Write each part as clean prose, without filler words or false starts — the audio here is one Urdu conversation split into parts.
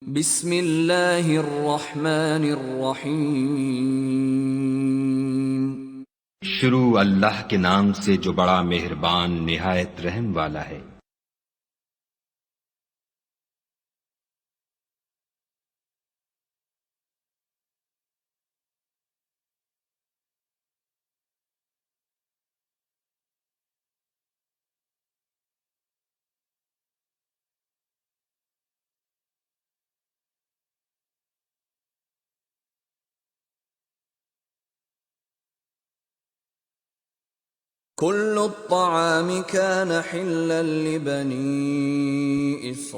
بسم اللہ الرحمن الرحیم۔ شروع اللہ کے نام سے جو بڑا مہربان نہایت رحم والا ہے۔ كل الطعام كان حلا لبني إسرائيل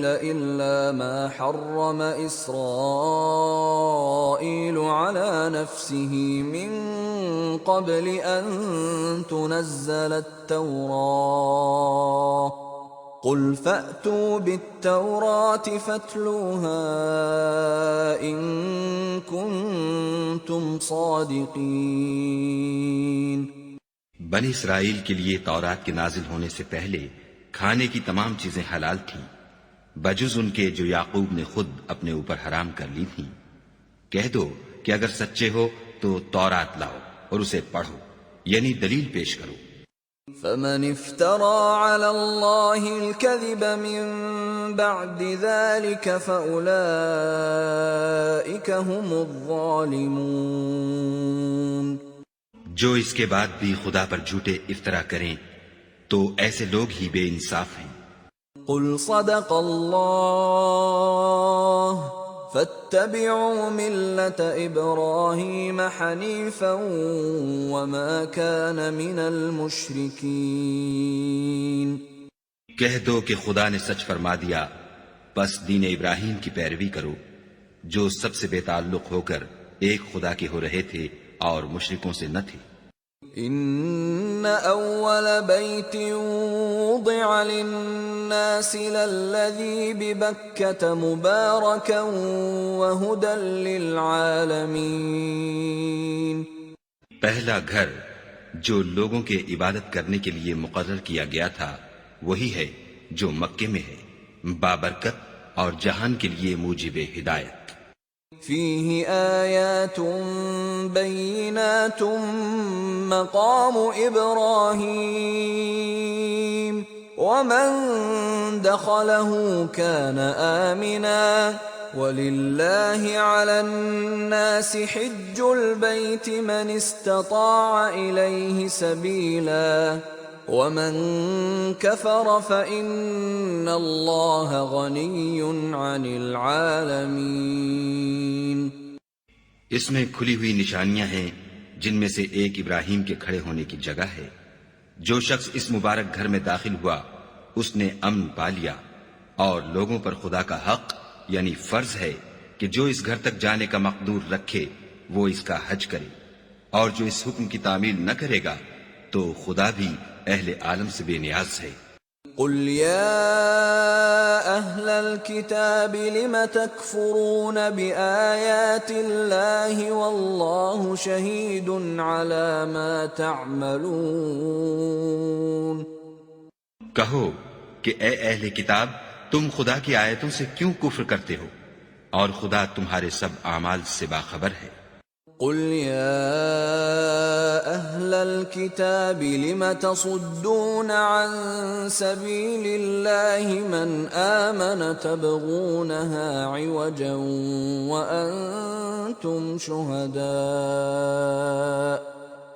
إلا ما حرم إسرائيل على نفسه من قبل أن تنزل التوراة قل فأتوا بالتوراة فاتلوها إن كنتم صادقين۔ بنی اسرائیل کے لیے تورات کے نازل ہونے سے پہلے کھانے کی تمام چیزیں حلال تھیں بجز ان کے جو یعقوب نے خود اپنے اوپر حرام کر لی تھیں۔ کہہ دو کہ اگر سچے ہو تو تورات لاؤ اور اسے پڑھو، یعنی دلیل پیش کرو۔ فمن افترى على الله الكذب من بعد ذلك فأولئك هم الظالمون۔ جو اس کے بعد بھی خدا پر جھوٹے افطرا کریں تو ایسے لوگ ہی بے انصاف ہیں۔ قل صدق اللہ فاتبعوا ملة إبراهيم حنيفا وما كان من المشركين۔ کہہ دو کہ خدا نے سچ فرما دیا، بس دین ابراہیم کی پیروی کرو جو سب سے بے تعلق ہو کر ایک خدا کے ہو رہے تھے اور مشرکوں سے نہ تھے۔ ان اول بیت وضع للناس للذی ببکة مبارکا وہدا للعالمین۔ پہلا گھر جو لوگوں کے عبادت کرنے کے لیے مقرر کیا گیا تھا وہی ہے جو مکے میں ہے، بابرکت اور جہان کے لیے موجب ہدایت۔ فیہ آیات بینات مقام ابراہیم ومن دخلہ کان آمنا وللہ علی الناس حج البیت من استطاع الیہ سبیلا ومن کفر فإن اللہ غنی عن العالمین۔ اس میں کھلی ہوئی نشانیاں ہیں جن میں سے ایک ابراہیم کے کھڑے ہونے کی جگہ ہے۔ جو شخص اس مبارک گھر میں داخل ہوا اس نے امن پا لیا، اور لوگوں پر خدا کا حق یعنی فرض ہے کہ جو اس گھر تک جانے کا مقدور رکھے وہ اس کا حج کرے، اور جو اس حکم کی تعمیل نہ کرے گا تو خدا بھی اہل عالم سے بے نیاز ہے۔ قل یا اہل الکتاب لم تکفرون بآیات اللہ واللہ شہید علی ما تعملون۔ کہو کہ اے اہل کتاب، تم خدا کی آیتوں سے کیوں کفر کرتے ہو اور خدا تمہارے سب اعمال سے باخبر ہے۔ قل یا اہل الکتاب لم تصدون عن سبیل اللہ من آمن تبغونها عوجا وانتم شہداء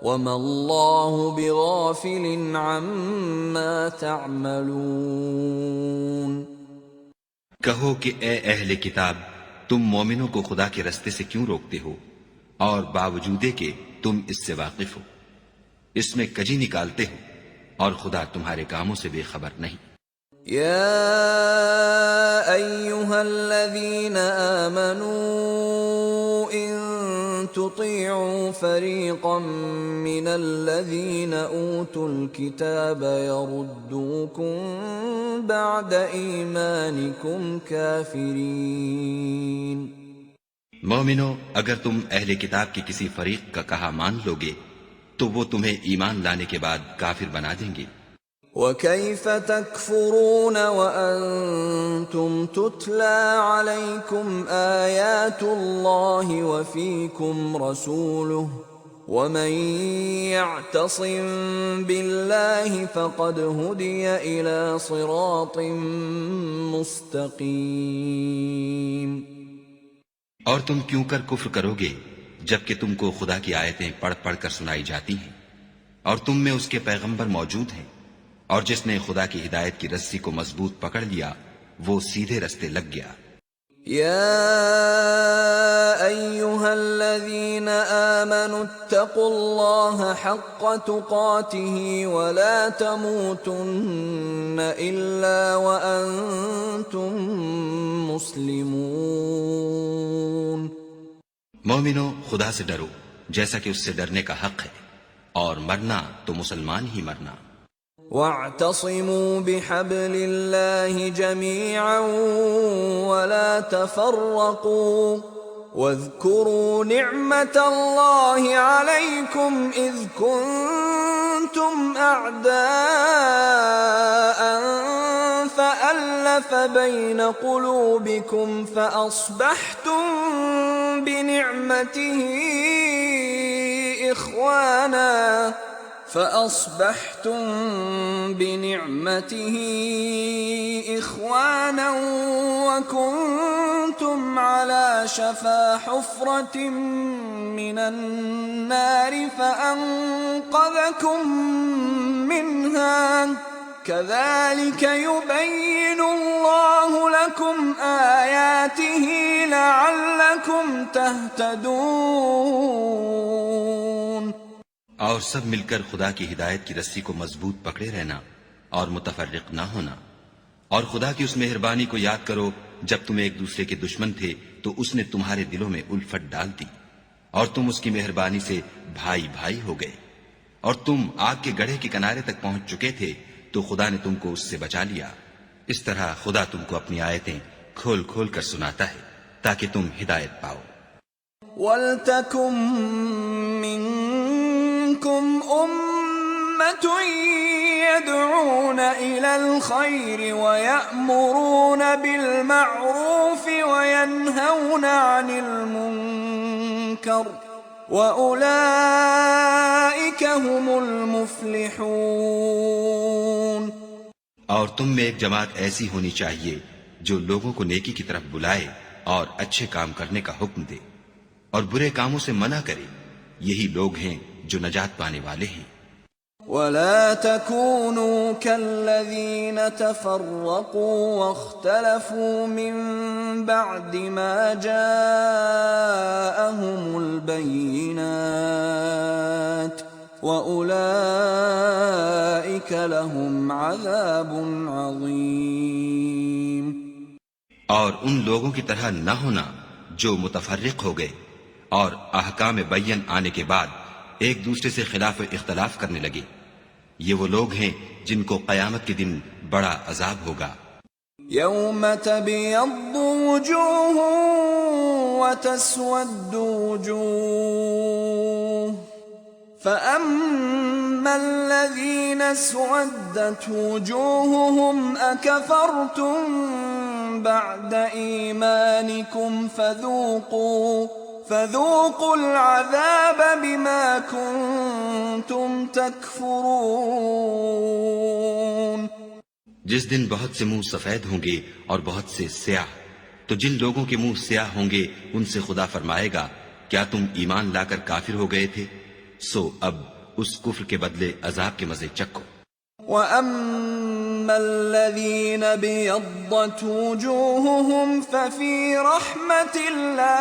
وما اللہ بغافل عما تعملون۔ کہو کہ اے اہل کتاب، تم مومنوں کو خدا کے رستے سے کیوں روکتے ہو اور باوجود کہ تم اس سے واقف ہو، اس میں کجی نکالتے ہو اور خدا تمہارے کاموں سے بے خبر نہیں۔ یا ایہا الذین آمنوا ان تطیعوا فریقا من الذین اوتوا الکتاب یردوکم بعد ایمانکم کافرین۔ مومنو، اگر تم اہل کتاب کے کسی فریق کا کہا مان لو گے تو وہ تمہیں ایمان لانے کے بعد کافر بنا دیں گے۔ وَكَيْفَ تَكْفُرُونَ وَأَنْتُمْ تتلى عليكم آيات الله وفيكم رسوله ومن يعتصم بالله فقد هدي إلى صراط مستقيم۔ اور تم کیوں کر کفر کرو گے جبکہ تم کو خدا کی آیتیں پڑھ پڑھ کر سنائی جاتی ہیں اور تم میں اس کے پیغمبر موجود ہیں، اور جس نے خدا کی ہدایت کی رسی کو مضبوط پکڑ لیا وہ سیدھے رستے لگ گیا۔ يا أيها الذين آمنوا اتقوا الله حق تقاته ولا تموتن إلا وأنتم مسلمون۔ مومنو، خدا سے ڈرو جیسا کہ اس سے ڈرنے کا حق ہے، اور مرنا تو مسلمان ہی مرنا۔ واعتصموا بحبل الله جميعا ولا تفرقوا واذكروا نعمة الله عليكم إذ كنتم أعداء فألف بين قلوبكم فأصبحتم بنعمته إخوانا وكنتم على شفا حفرة من النار فأنقذكم منها كذلك يبين الله لكم آياته لعلكم تهتدون۔ اور سب مل کر خدا کی ہدایت کی رسی کو مضبوط پکڑے رہنا اور متفرق نہ ہونا، اور خدا کی اس مہربانی کو یاد کرو جب تم ایک دوسرے کے دشمن تھے تو اس نے تمہارے دلوں میں الفت ڈال دی، اور تم اس کی مہربانی سے بھائی بھائی ہو گئے، اور تم آگ کے گڑھے کے کنارے تک پہنچ چکے تھے تو خدا نے تم کو اس سے بچا لیا۔ اس طرح خدا تم کو اپنی آیتیں کھول کھول کر سناتا ہے تاکہ تم ہدایت پاؤ۔ وَلْتَكُن مِّنكُمْ أُمَّةٌ يَدْعُونَ إِلَى الْخَيْرِ وَيَأْمُرُونَ بِالْمَعْرُوفِ وَيَنْهَوْنَ عَنِ الْمُنكَرِ وَأُولَئِكَ هُمُ الْمُفْلِحُونَ۔ اور تم میں ایک جماعت ایسی ہونی چاہیے جو لوگوں کو نیکی کی طرف بلائے اور اچھے کام کرنے کا حکم دے اور برے کاموں سے منع کرے، یہی لوگ ہیں جو نجات پانے والے ہیں۔ وَلَا تَكُونُوا كَالَّذِينَ تَفَرَّقُوا وَاخْتَلَفُوا مِن بَعْدِ مَا جَاءَهُمُ الْبَيِّنَاتُ وَأُولَئِكَ لَهُمْ عَذَابٌ عَظِيمٌ۔ اور ان لوگوں کی طرح نہ ہونا جو متفرق ہو گئے اور احکام بین آنے کے بعد ایک دوسرے سے خلاف اختلاف کرنے لگے، یہ وہ لوگ ہیں جن کو قیامت کے دن بڑا عذاب ہوگا۔ یوم تبیض وجوہ وتسود وجوہ فأما الذین اسودت وجوہہم اکفرتم بعد ایمانکم فذوقوا العذاب بما کنتم تکفرون۔ جس دن بہت سے منہ سفید ہوں گے اور بہت سے سیاہ، تو جن لوگوں کے منہ سیاہ ہوں گے ان سے خدا فرمائے گا کیا تم ایمان لا کر کافر ہو گئے تھے؟ سو اب اس کفر کے بدلے عذاب کے مزے چکھو۔ وَأَمَّا الَّذِينَ بِيَضَّتْ وُجُوهُهُمْ فَفِي رَحْمَةِ اللَّهِ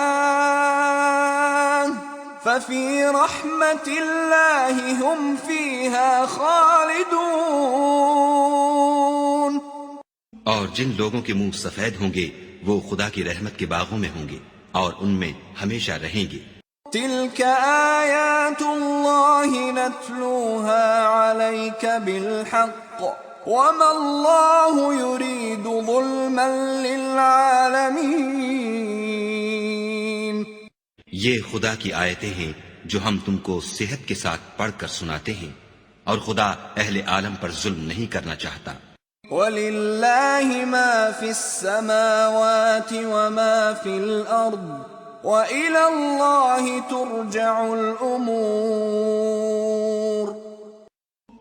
هُمْ فِيهَا خَالِدُونَ۔ اور جن لوگوں کے منہ سفید ہوں گے وہ خدا کی رحمت کے باغوں میں ہوں گے اور ان میں ہمیشہ رہیں گے۔ تِلْكَ آیاتُ اللَّهِ نَتْلُوهَا عَلَيْكَ بِالْحَقِّ وَمَا اللَّهُ يُرِيدُ ظُلْمًا لِّلْعَالَمِينَ۔ یہ خدا کی آیتیں ہیں جو ہم تم کو صحت کے ساتھ پڑھ کر سناتے ہیں، اور خدا اہل عالم پر ظلم نہیں کرنا چاہتا۔ وَلِلَّهِ مَا فِي السَّمَاوَاتِ وَمَا فِي الْأَرْضِ وَإِلَى اللَّهِ تُرْجَعُ الْأُمُورُ۔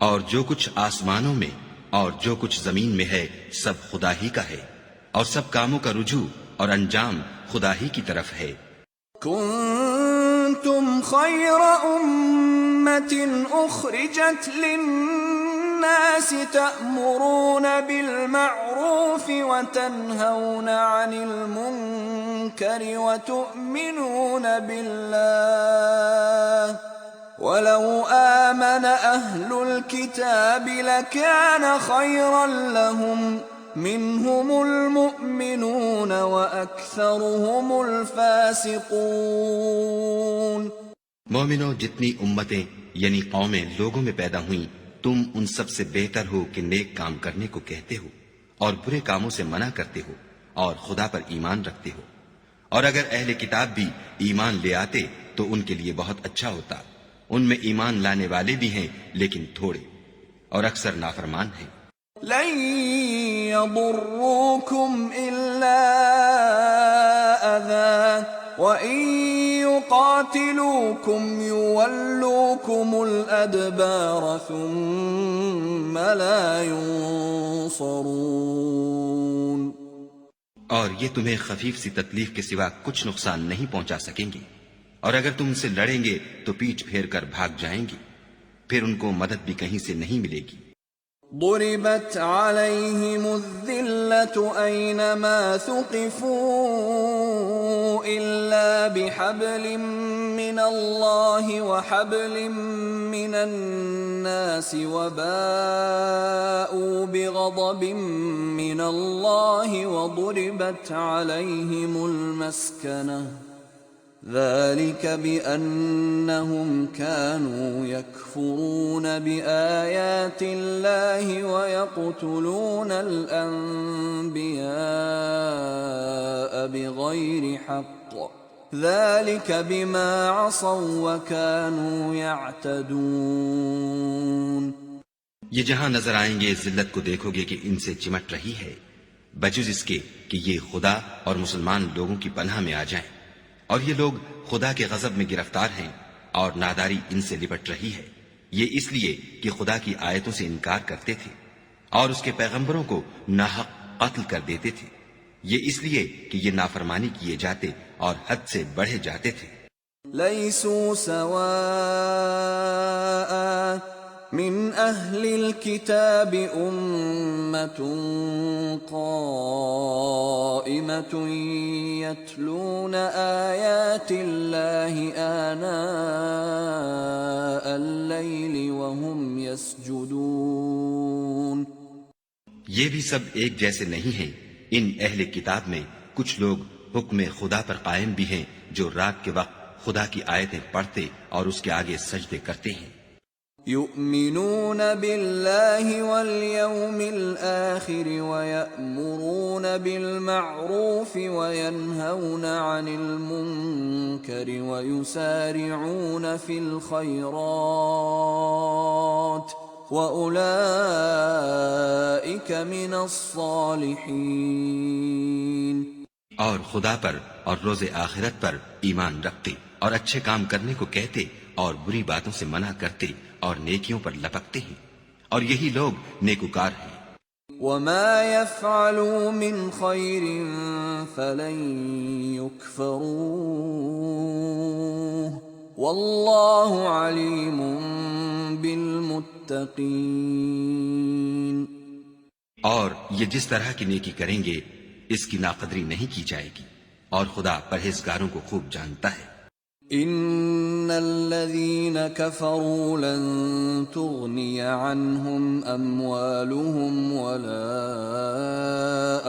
اور جو کچھ آسمانوں میں اور جو کچھ زمین میں ہے سب خدا ہی کا ہے، اور سب کاموں کا رجوع اور انجام خدا ہی کی طرف ہے۔ كنتم خير أمة أخرجت للناس تأمرون بالمعروف وتنهون عن المنكر وتؤمنون بالله ولو آمن أهل الكتاب لكان خيرا لهم منهم المؤمنون وأكثرهم الفاسقون۔ مومنوں، جتنی امتیں یعنی قومیں لوگوں میں پیدا ہوئیں، تم ان سب سے بہتر ہو کہ نیک کام کرنے کو کہتے ہو اور برے کاموں سے منع کرتے ہو اور خدا پر ایمان رکھتے ہو، اور اگر اہل کتاب بھی ایمان لے آتے تو ان کے لیے بہت اچھا ہوتا۔ ان میں ایمان لانے والے بھی ہیں لیکن تھوڑے، اور اکثر نافرمان ہیں۔ لن يضروكم إلا أذى وإن يقاتلوكم يولوكم الأدبار ثم لا ينصرون۔ اور یہ تمہیں خفیف سی تکلیف کے سوا کچھ نقصان نہیں پہنچا سکیں گے، اور اگر تم ان سے لڑیں گے تو پیٹھ پھیر کر بھاگ جائیں گے، پھر ان کو مدد بھی کہیں سے نہیں ملے گی۔ ضربت عليهم الذلة أينما ثقفوا إلا بحبل من الله وحبل من الناس وباءوا بغضب من الله وضربت عليهم المسكنة ذلك بأنهم كانوا يكفرون بآيات الله ويقتلون الأنبياء بغير حق ذلك بما عصوا وكانوا يعتدون۔ یہ جہاں نظر آئیں گے ذلت کو دیکھو گے کہ ان سے چمٹ رہی ہے، بجز اس کے کہ یہ خدا اور مسلمان لوگوں کی پناہ میں آ جائیں، اور یہ لوگ خدا کے غضب میں گرفتار ہیں اور ناداری ان سے لپٹ رہی ہے۔ یہ اس لیے کہ خدا کی آیتوں سے انکار کرتے تھے اور اس کے پیغمبروں کو ناحق قتل کر دیتے تھے، یہ اس لیے کہ یہ نافرمانی کیے جاتے اور حد سے بڑھے جاتے تھے۔ لیسوا سواء من اہل الكتاب امة قائمة يتلون آیات اللہ آناء اللیل وهم يسجدون۔ یہ بھی سب ایک جیسے نہیں ہیں۔ ان اہل کتاب میں کچھ لوگ حکم خدا پر قائم بھی ہیں جو رات کے وقت خدا کی آیتیں پڑھتے اور اس کے آگے سجدے کرتے ہیں۔ یؤمنون باللہ والیوم الآخر ویأمرون بالمعروف وینہون عن المنکر ویسارعون فی الخیرات وَأُولَئِكَ مِنَ الصَّالِحِينَ۔ اور خدا پر اور روز آخرت پر ایمان رکھتے اور اچھے کام کرنے کو کہتے اور بری باتوں سے منع کرتے اور نیکیوں پر لپکتے ہیں، اور یہی لوگ نیکوکار ہیں۔ وَمَا يَفْعَلُوا مِنْ خَيْرٍ فَلَنْ يُكْفَرُوهُ وَاللَّهُ عَلِيمٌ بالمتقین۔ اور یہ جس طرح کی نیکی کریں گے اس کی ناقدری نہیں کی جائے گی، اور خدا پرہیزگاروں کو خوب جانتا ہے۔ ان الذين كفروا لن تغني عنهم اموالهم ولا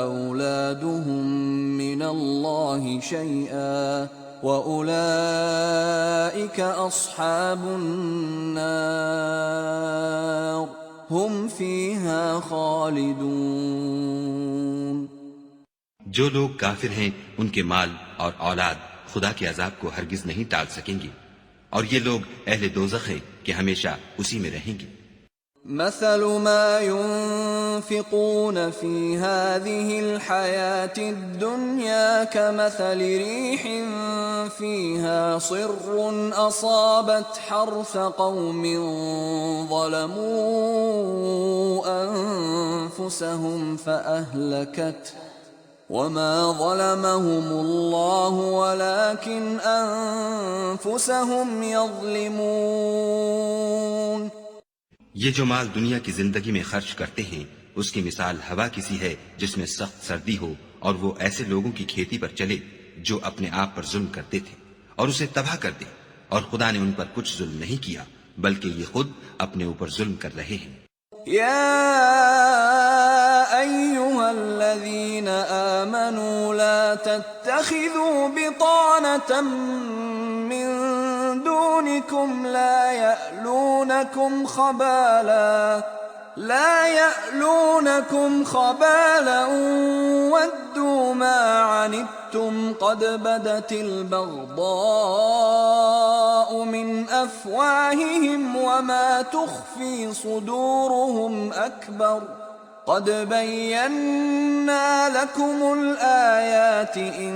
اولادهم من الله شيئا وَأُولَئِكَ أَصْحَابُ النَّارِ هُمْ فِيهَا خَالِدُونَ۔ جو لوگ کافر ہیں ان کے مال اور اولاد خدا کے عذاب کو ہرگز نہیں ٹال سکیں گے، اور یہ لوگ اہل دوزخ ہیں کہ ہمیشہ اسی میں رہیں گے۔ مثل ما ينفقون في هذه الحياة الدنيا كمثل ريح فيها صر أصابت حرث قوم ظلموا أنفسهم فأهلكته وما ظلمهم الله ولكن أنفسهم يظلمون. یہ جو مال دنیا کی زندگی میں خرچ کرتے ہیں اس کی مثال ہوا کی سی ہے جس میں سخت سردی ہو اور وہ ایسے لوگوں کی کھیتی پر چلے جو اپنے آپ پر ظلم کرتے تھے اور اسے تباہ کر دے، اور خدا نے ان پر کچھ ظلم نہیں کیا بلکہ یہ خود اپنے اوپر ظلم کر رہے ہیں. يا أيها الذين آمنوا لا تتخذوا بطانة من دونكم لا يألونكم خبالا ودوا ما عنتم قد بدت البغضاء من أفواههم وما تخفي صدورهم أكبر قد بينا لكم الآيات إن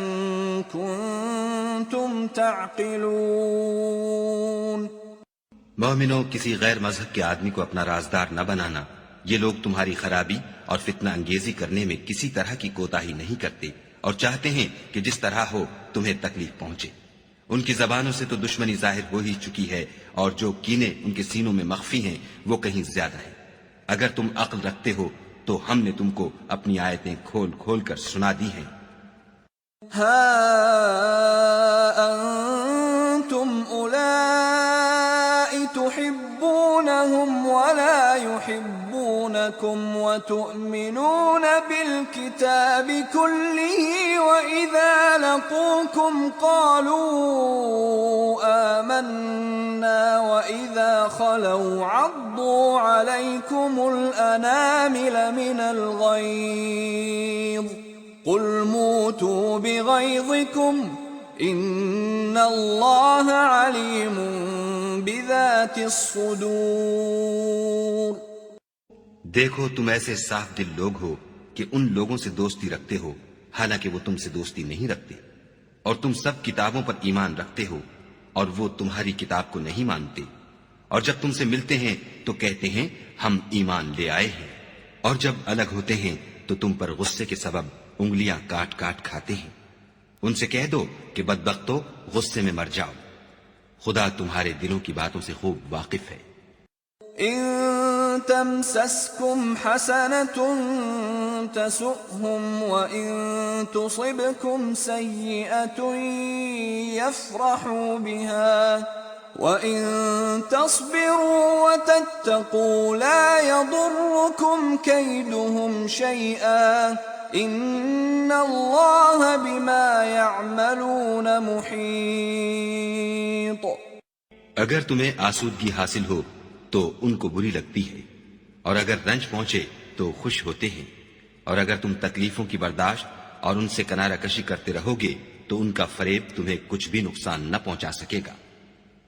كنتم تعقلون. مومنوں، کسی غیر مذہب کے آدمی کو اپنا رازدار نہ بنانا. یہ لوگ تمہاری خرابی اور فتنہ انگیزی کرنے میں کسی طرح کی کوتاہی نہیں کرتے اور چاہتے ہیں کہ جس طرح ہو تمہیں تکلیف پہنچے. ان کی زبانوں سے تو دشمنی ظاہر ہو ہی چکی ہے اور جو کینے ان کے سینوں میں مخفی ہیں وہ کہیں زیادہ ہیں. اگر تم عقل رکھتے ہو تو ہم نے تم کو اپنی آیتیں کھول کھول کر سنا دی ہیں. ها أنتم أولئك تحبونهم ولا يحبونكم وتؤمنون بالكتاب كله وإذا لقوكم قالوا آمنا وإذا خلوا عضوا عليكم الأنامل من الغيظ قل موتوا بغيظكم ان اللہ علیم بذات الصدور. دیکھو تم ایسے صاف دل لوگ ہو کہ ان لوگوں سے دوستی رکھتے ہو حالانکہ وہ تم سے دوستی نہیں رکھتے، اور تم سب کتابوں پر ایمان رکھتے ہو اور وہ تمہاری کتاب کو نہیں مانتے، اور جب تم سے ملتے ہیں تو کہتے ہیں ہم ایمان لے آئے ہیں، اور جب الگ ہوتے ہیں تو تم پر غصے کے سبب انگلیاں کاٹ کاٹ کھاتے ہیں. ان سے کہہ دو کہ بدبختو غصے میں مر جاؤ، خدا تمہارے دلوں کی باتوں سے خوب واقف ہے. ان تمسسكم حسنة تسؤهم وإن تصبكم سيئة يفرحوا بها وإن تصبروا وتتقوا لا يضركم كيدهم شيئا ان اللہ بما يعملون محیط. اگر تمہیں آسودگی حاصل ہو تو ان کو بری لگتی ہے، اور اگر رنج پہنچے تو خوش ہوتے ہیں، اور اگر تم تکلیفوں کی برداشت اور ان سے کنارہ کشی کرتے رہو گے تو ان کا فریب تمہیں کچھ بھی نقصان نہ پہنچا سکے گا.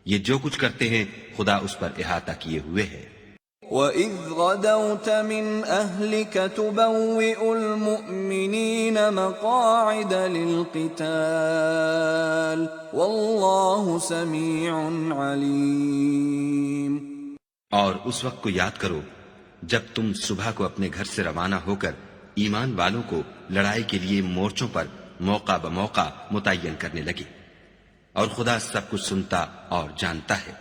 یہ جو کچھ کرتے ہیں خدا اس پر احاطہ کیے ہوئے ہے. وَإِذْ غَدَوْتَ مِنْ أَهْلِكَ تُبَوِّئُ الْمُؤْمِنِينَ مَقَاعِدَ لِلْقِتَالِ وَاللَّهُ سَمِيعٌ عَلِيمٌ. اور اس وقت کو یاد کرو جب تم صبح کو اپنے گھر سے روانہ ہو کر ایمان والوں کو لڑائی کے لیے مورچوں پر موقع بموقع متعین کرنے لگے، اور خدا سب کچھ سنتا اور جانتا ہے.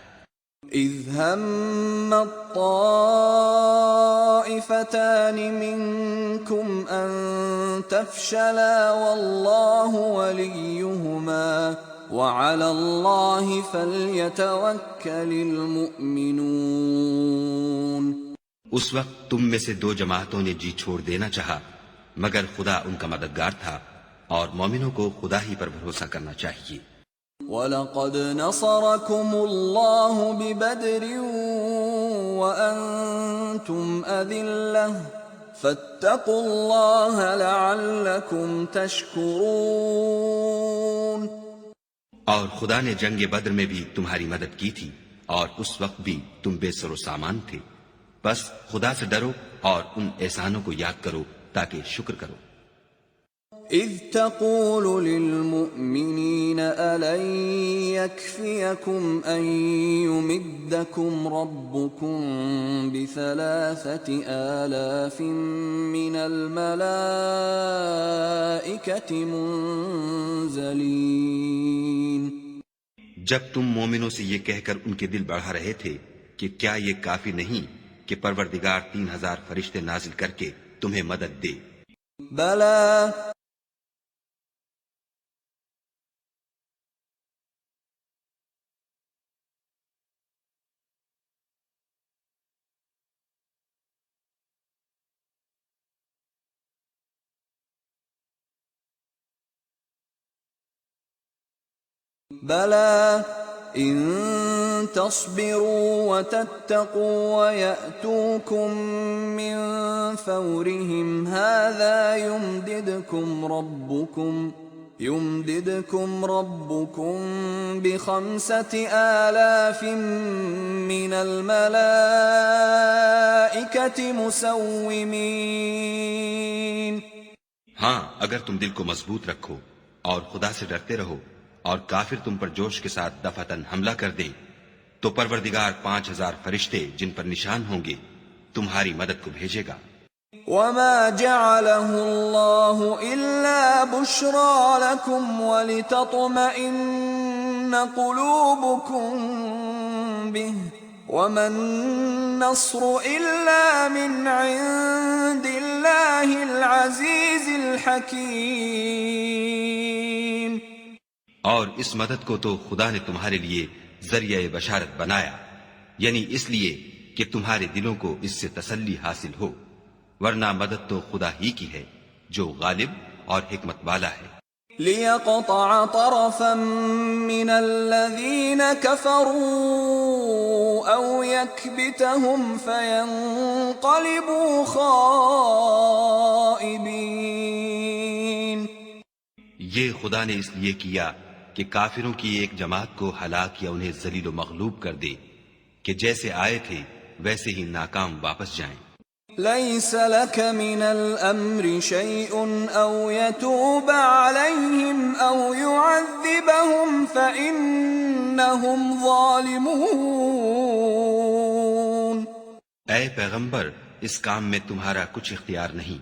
اذ هم الطائفتان منكم ان تفشلا والله وليهما وعلى الله فليتوكل المؤمنون. اس وقت تم میں سے دو جماعتوں نے جی چھوڑ دینا چاہا، مگر خدا ان کا مددگار تھا اور مومنوں کو خدا ہی پر بھروسہ کرنا چاہیے. وَلَقَدْ نَصَرَكُمُ اللَّهُ بِبَدْرٍ وَأَنْتُمْ أَذِلَّةٌ فَاتَّقُوا اللَّهَ لَعَلَّكُمْ تَشْكُرُونَ. اور خدا نے جنگ بدر میں بھی تمہاری مدد کی تھی اور اس وقت بھی تم بے سر و سامان تھے، بس خدا سے ڈرو اور ان احسانوں کو یاد کرو تاکہ شکر کرو۔ إذ تقول للمؤمنين ألن يكفيكم أن يمدكم ربكم ب3,000 من الملائكة منزلين۔ جب تم مومنوں سے یہ کہہ کر ان کے دل بڑھا رہے تھے کہ کیا یہ کافی نہیں کہ پروردگار 3,000 فرشتے نازل کر کے تمہیں مدد دے؟ بلى بلى إن تصبروا وتتقوا ويأتوكم من فورهم هذا يمددكم ربكم ب5,000 من الملائكة مسومين۔ ہاں اگر تم دل کو مضبوط رکھو اور خدا سے ڈرتے رہو اور کافر تم پر جوش کے ساتھ دفعتاً حملہ کر دے تو پروردگار 5,000 فرشتے جن پر نشان ہوں گے تمہاری مدد کو بھیجے گا۔ وما جعله الله إلا بشرى لكم ولتطمئن قلوبكم به وما النصر إلا من عند الله العزيز الحكيم۔ اور اس مدد کو تو خدا نے تمہارے لیے ذریعہ بشارت بنایا، یعنی اس لیے کہ تمہارے دلوں کو اس سے تسلی حاصل ہو، ورنہ مدد تو خدا ہی کی ہے جو غالب اور حکمت والا ہے۔ ليقطع طرفا من الذين كفروا أو يكبتهم فينقلبوا خائبين۔ یہ خدا نے اس لیے کیا کہ کافروں کی ایک جماعت کو ہلاک یا انہیں ذلیل و مغلوب کر دے کہ جیسے آئے تھے ویسے ہی ناکام واپس جائیں۔ ليس لك من الأمر شيء أو يتوب عليهم أو يعذبهم فإنهم ظالمون۔ اے پیغمبر اس کام میں تمہارا کچھ اختیار نہیں۔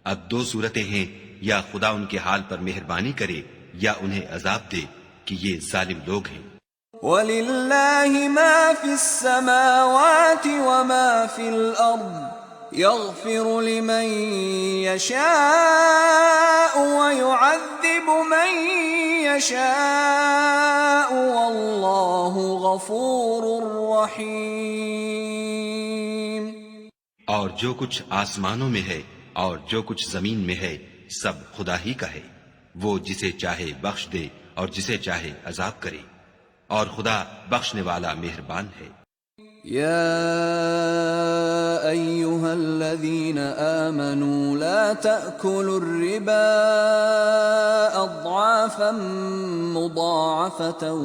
اب دو صورتیں ہیں، یا خدا ان کے حال پر مہربانی کرے یا انہیں عذاب دے کہ یہ ظالم لوگ ہیں۔ وَلِلَّهِ مَا فِي السَّمَاوَاتِ وَمَا فِي الْأَرْضِ يَغْفِرُ لِمَن يَشَاءُ وَيُعَذِّبُ مَن يَشَاءُ وَاللَّهُ غَفُورٌ رَّحِيمٌ۔ اور جو کچھ آسمانوں میں ہے اور جو کچھ زمین میں ہے سب خدا ہی کا ہے، وہ جسے چاہے بخش دے اور جسے چاہے عذاب کرے، اور خدا بخشنے والا مہربان ہے۔ يا أيها الذين آمنوا لا تأكلوا الربا أضعافا مضاعفة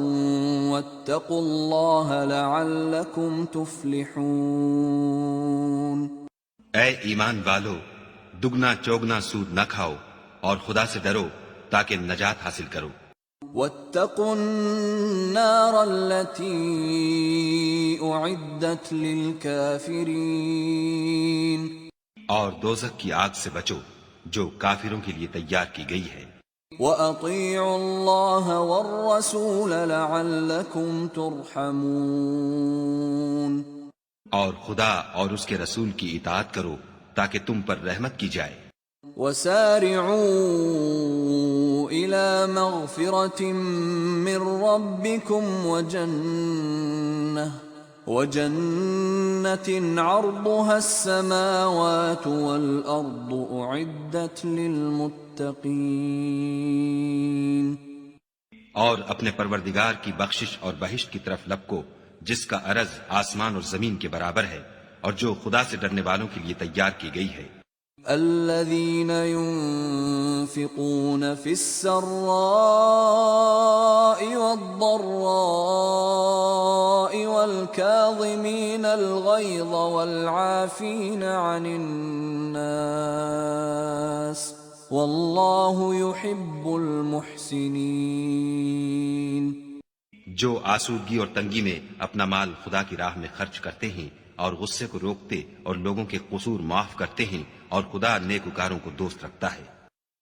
واتقوا الله لعلكم تفلحون۔ اے ایمان والو، دگنا چوگنا سود نہ کھاؤ اور خدا سے ڈرو تاکہ نجات حاصل کرو۔ واتقوا النار التي أعدت للكافرين۔ اور دوزخ کی آگ سے بچو جو کافروں کے لیے تیار کی گئی ہے۔ وَأَطِيعُوا اللَّهَ وَالرَّسُولَ لَعَلَّكُمْ تُرْحَمُونَ۔ اور خدا اور اس کے رسول کی اطاعت کرو تاکہ تم پر رحمت کی جائے۔ وَسَارِعُوا إِلَى مَغْفِرَةٍ مِّن رَّبِّكُمْ وَجَنَّةٍ عَرْضُهَا السَّمَاوَاتُ وَالْأَرْضُ أُعِدَّتْ لِلْمُتَّقِينَ۔ اور اپنے پروردگار کی بخشش اور بہشت کی طرف لپکو جس کا عرض آسمان اور زمین کے برابر ہے اور جو خدا سے ڈرنے والوں کے لیے تیار کی گئی ہے۔ الذين ينفقون في السراء والضراء والكاظمين الغيظ والعافين عن الناس واللہ يحب المحسنین. جو آسودگی اور تنگی میں اپنا مال خدا کی راہ میں خرچ کرتے ہیں اور غصے کو روکتے اور لوگوں کے قصور معاف کرتے ہیں، اور خدا نیکوکاروں کو دوست رکھتا ہے.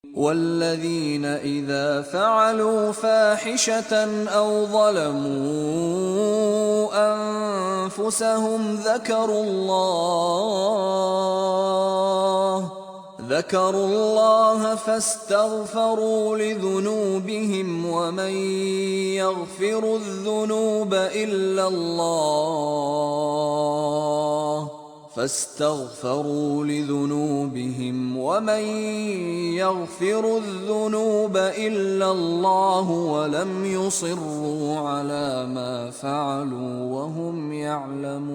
والذین اذا فعلوا فاحشة او ظلموا انفسهم ذكروا الله فاستغفروا لذنوبهم ومن يغفر الذنوب إلا الله ولم يصروا على ما فعلوا وهم يعلمون.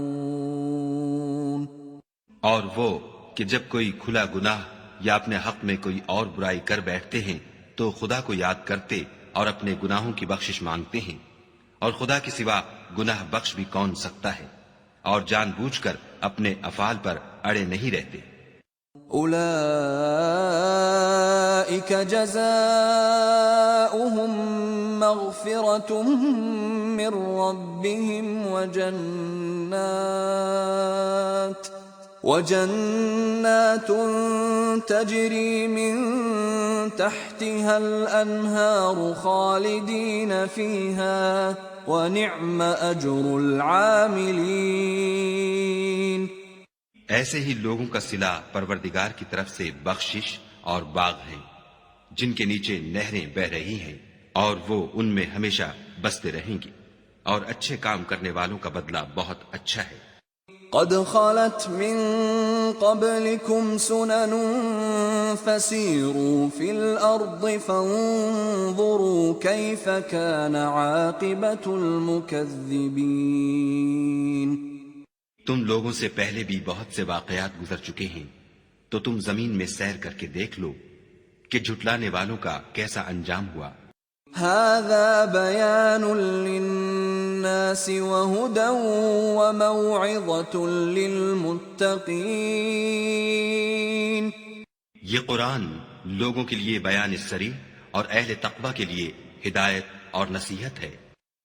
اور وہ کہ جب کوئی کھلا گناہ یا اپنے حق میں کوئی اور برائی کر بیٹھتے ہیں تو خدا کو یاد کرتے اور اپنے گناہوں کی بخشش مانگتے ہیں، اور خدا کے سوا گناہ بخش بھی کون سکتا ہے، اور جان بوجھ کر اپنے افعال پر اڑے نہیں رہتے. اولئک جزاؤہم مغفرۃ من ربہم وجنات تجری من تحتها الانہار خالدین فیہا ونعم اجر العاملین. ایسے ہی لوگوں کا صلہ پروردگار کی طرف سے بخشش اور باغ ہیں جن کے نیچے نہریں بہ رہی ہیں، اور وہ ان میں ہمیشہ بستے رہیں گی، اور اچھے کام کرنے والوں کا بدلہ بہت اچھا ہے. قد خلت من قبلكم سنن فسيروا في الأرض فانظروا كيف كان عاقبة المكذبين. تم لوگوں سے پہلے بھی بہت سے واقعات گزر چکے ہیں، تو تم زمین میں سیر کر کے دیکھ لو کہ جھٹلانے والوں کا کیسا انجام ہوا. هذا بيان للناس وهدى وموعظة للمتقين. یہ قرآن لوگوں کے لیے بیان صریح اور اہل تقوی کے لیے ہدایت اور نصیحت ہے.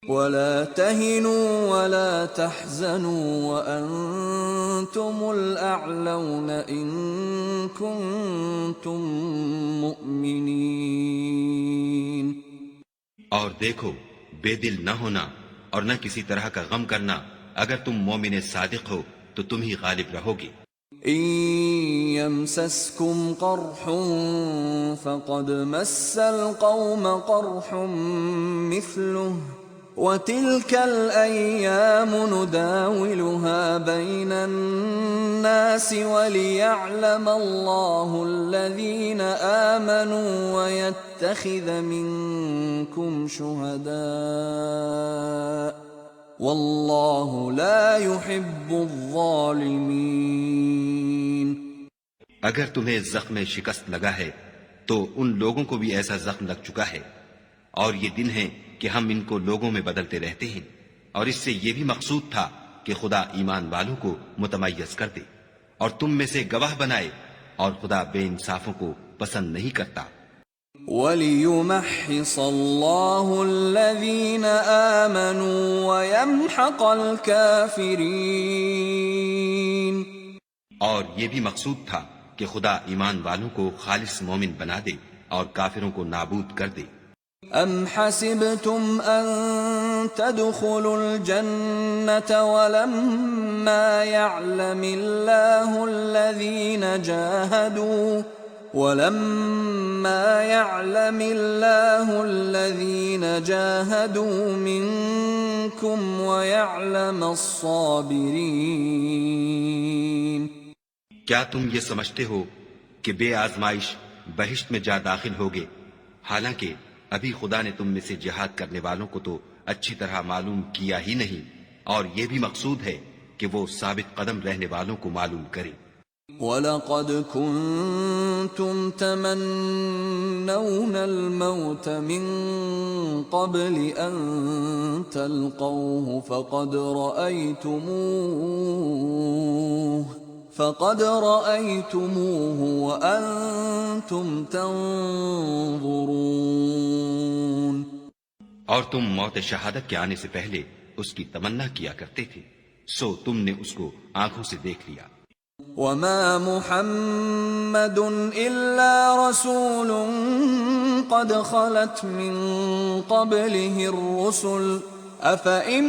ولا تهنوا ولا تحزنوا وأنتم الأعلون إن كنتم مؤمنين. اور دیکھو، بے دل نہ ہونا اور نہ کسی طرح کا غم کرنا، اگر تم مومن صادق ہو تو تم ہی غالب رہو گے. إن يمسسكم قرح فقد مس القوم قرح مثله وتلك الأيام نداولها بين الناس وليعلم الله الذين آمنوا ويتخذ منكم شهداء والله لا يحب الظالمين. اگر تمہیں زخم شکست لگا ہے تو ان لوگوں کو بھی ایسا زخم لگ چکا ہے، اور یہ دن ہے کہ ہم ان کو لوگوں میں بدلتے رہتے ہیں، اور اس سے یہ بھی مقصود تھا کہ خدا ایمان والوں کو متمیز کر دے اور تم میں سے گواہ بنائے، اور خدا بے انصافوں کو پسند نہیں کرتا. وَلِيُمَحِّصَ اللَّهُ الَّذِينَ آمَنُوا وَيَمْحَقَ الْكَافِرِينَ. اور یہ بھی مقصود تھا کہ خدا ایمان والوں کو خالص مومن بنا دے اور کافروں کو نابود کر دے. أَمْ حَسِبْتُمْ أَن تَدْخُلُوا الْجَنَّةَ وَلَمَّا يَعْلَمِ اللَّهُ الَّذِينَ جَاهَدُوا مِنكُمْ وَيَعْلَمَ الصَّابِرِينَ. کیا تم یہ سمجھتے ہو کہ بے آزمائش بہشت میں جا داخل ہوگے، حالانکہ ابھی خدا نے تم میں سے جہاد کرنے والوں کو تو اچھی طرح معلوم کیا ہی نہیں، اور یہ بھی مقصود ہے کہ وہ ثابت قدم رہنے والوں کو معلوم کرے. وَلَقَدْ كُنْتُمْ تَمَنَّوْنَ الْمَوْتَ مِنْ قَبْلِ أَنْ تَلْقَوْهُ فَقَدْ رَأَيْتُمُوهُ وَأَنْتُمْ تَنْظُرُونَ اور تم موت شہادت کے آنے سے پہلے اس کی تمنا کیا کرتے تھے، سو تم نے اس کو آنکھوں سے دیکھ لیا۔ وَمَا مُحَمَّدٌ إِلَّا رَسُولٌ قَدْ خَلَتْ مِن قَبْلِهِ الرُّسُلُ أَفَإِن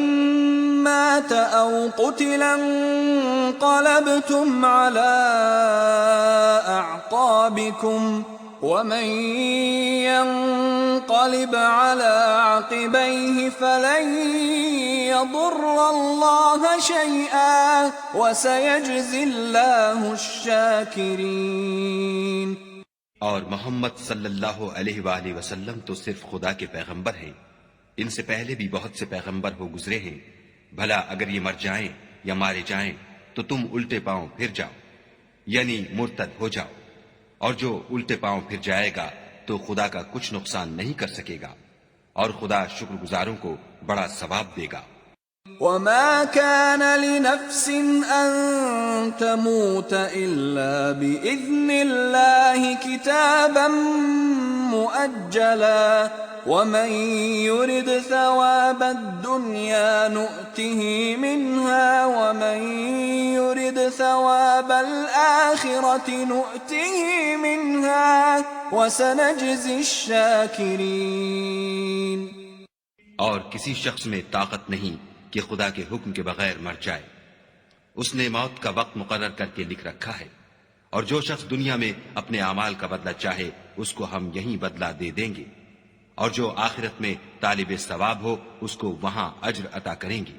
مَّاتَ أَوْ قُتِلَ انقَلَبْتُمْ عَلَىٰ أَعْقَابِكُمْ وَمَن يَنقَلِبْ عَلَىٰ عَقِبَيْهِ فَلَن يَضُرَّ اللَّهَ شَيْئًا وَسَيَجْزِي اللَّهُ الشَّاكِرِينَ۔ اور محمد صلی اللہ علیہ وآلہ وسلم تو صرف خدا کے پیغمبر ہیں، ان سے پہلے بھی بہت سے پیغمبر ہو گزرے ہیں، بھلا اگر یہ مر جائیں یا مارے جائیں تو تم الٹے پاؤں پھر جاؤ، یعنی مرتد ہو جاؤ، اور جو الٹے پاؤں پھر جائے گا تو خدا کا کچھ نقصان نہیں کر سکے گا، اور خدا شکر گزاروں کو بڑا ثواب دے گا۔ وَمَا كَانَ لِنَفْسٍ أَن تَمُوتَ إِلَّا بِإِذْنِ اللَّهِ كِتَابًا مُؤَجَّلًا وَمَن يُرِدْ ثَوَابَ الدُّنْيَا نُؤْتِهِ مِنْهَا وَمَن يُرِدْ ثَوَابَ الْآخِرَةِ نُؤْتِهِ مِنْهَا وَسَنَجْزِي الشَّاكِرِينَ۔ اور کسی شخص میں طاقت نہیں کہ خدا کے حکم کے بغیر مر جائے، اس نے موت کا وقت مقرر کر کے لکھ رکھا ہے، اور جو شخص دنیا میں اپنے اعمال کا بدلہ چاہے اس کو ہم یہیں بدلہ دے دیں گے، اور جو آخرت میں طالب ثواب ہو اس کو وہاں اجر عطا کریں گے،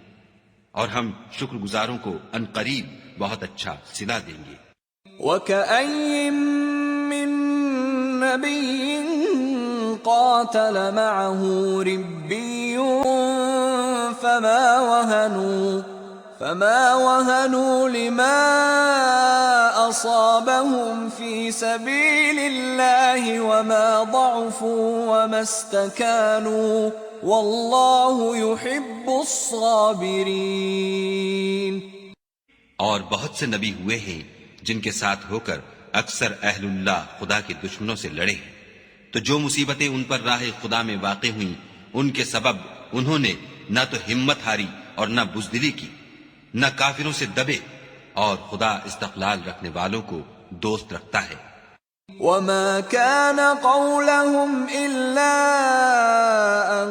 اور ہم شکر گزاروں کو ان قریب بہت اچھا صلہ دیں گے۔ وَكَأَيٍّ مِّن نَّبِيٍّ قَاتَلَ مَعَهُ رِبِّيُّونَ فما وهنوا لما أصابهم في سبيل الله وما ضعفوا وما استكانوا والله يحب الصابرين۔ اور بہت سے نبی ہوئے ہیں جن کے ساتھ ہو کر اکثر اہل اللہ خدا کے دشمنوں سے لڑے ہیں، تو جو مصیبتیں ان پر راہ خدا میں واقع ہوئیں ان کے سبب انہوں نے نہ تو ہمت ہاری اور نہ بزدلی کی، نہ کافروں سے دبے، اور خدا استقلال رکھنے والوں کو دوست رکھتا ہے۔ وَمَا كَانَ قَوْلَهُمْ إِلَّا أَن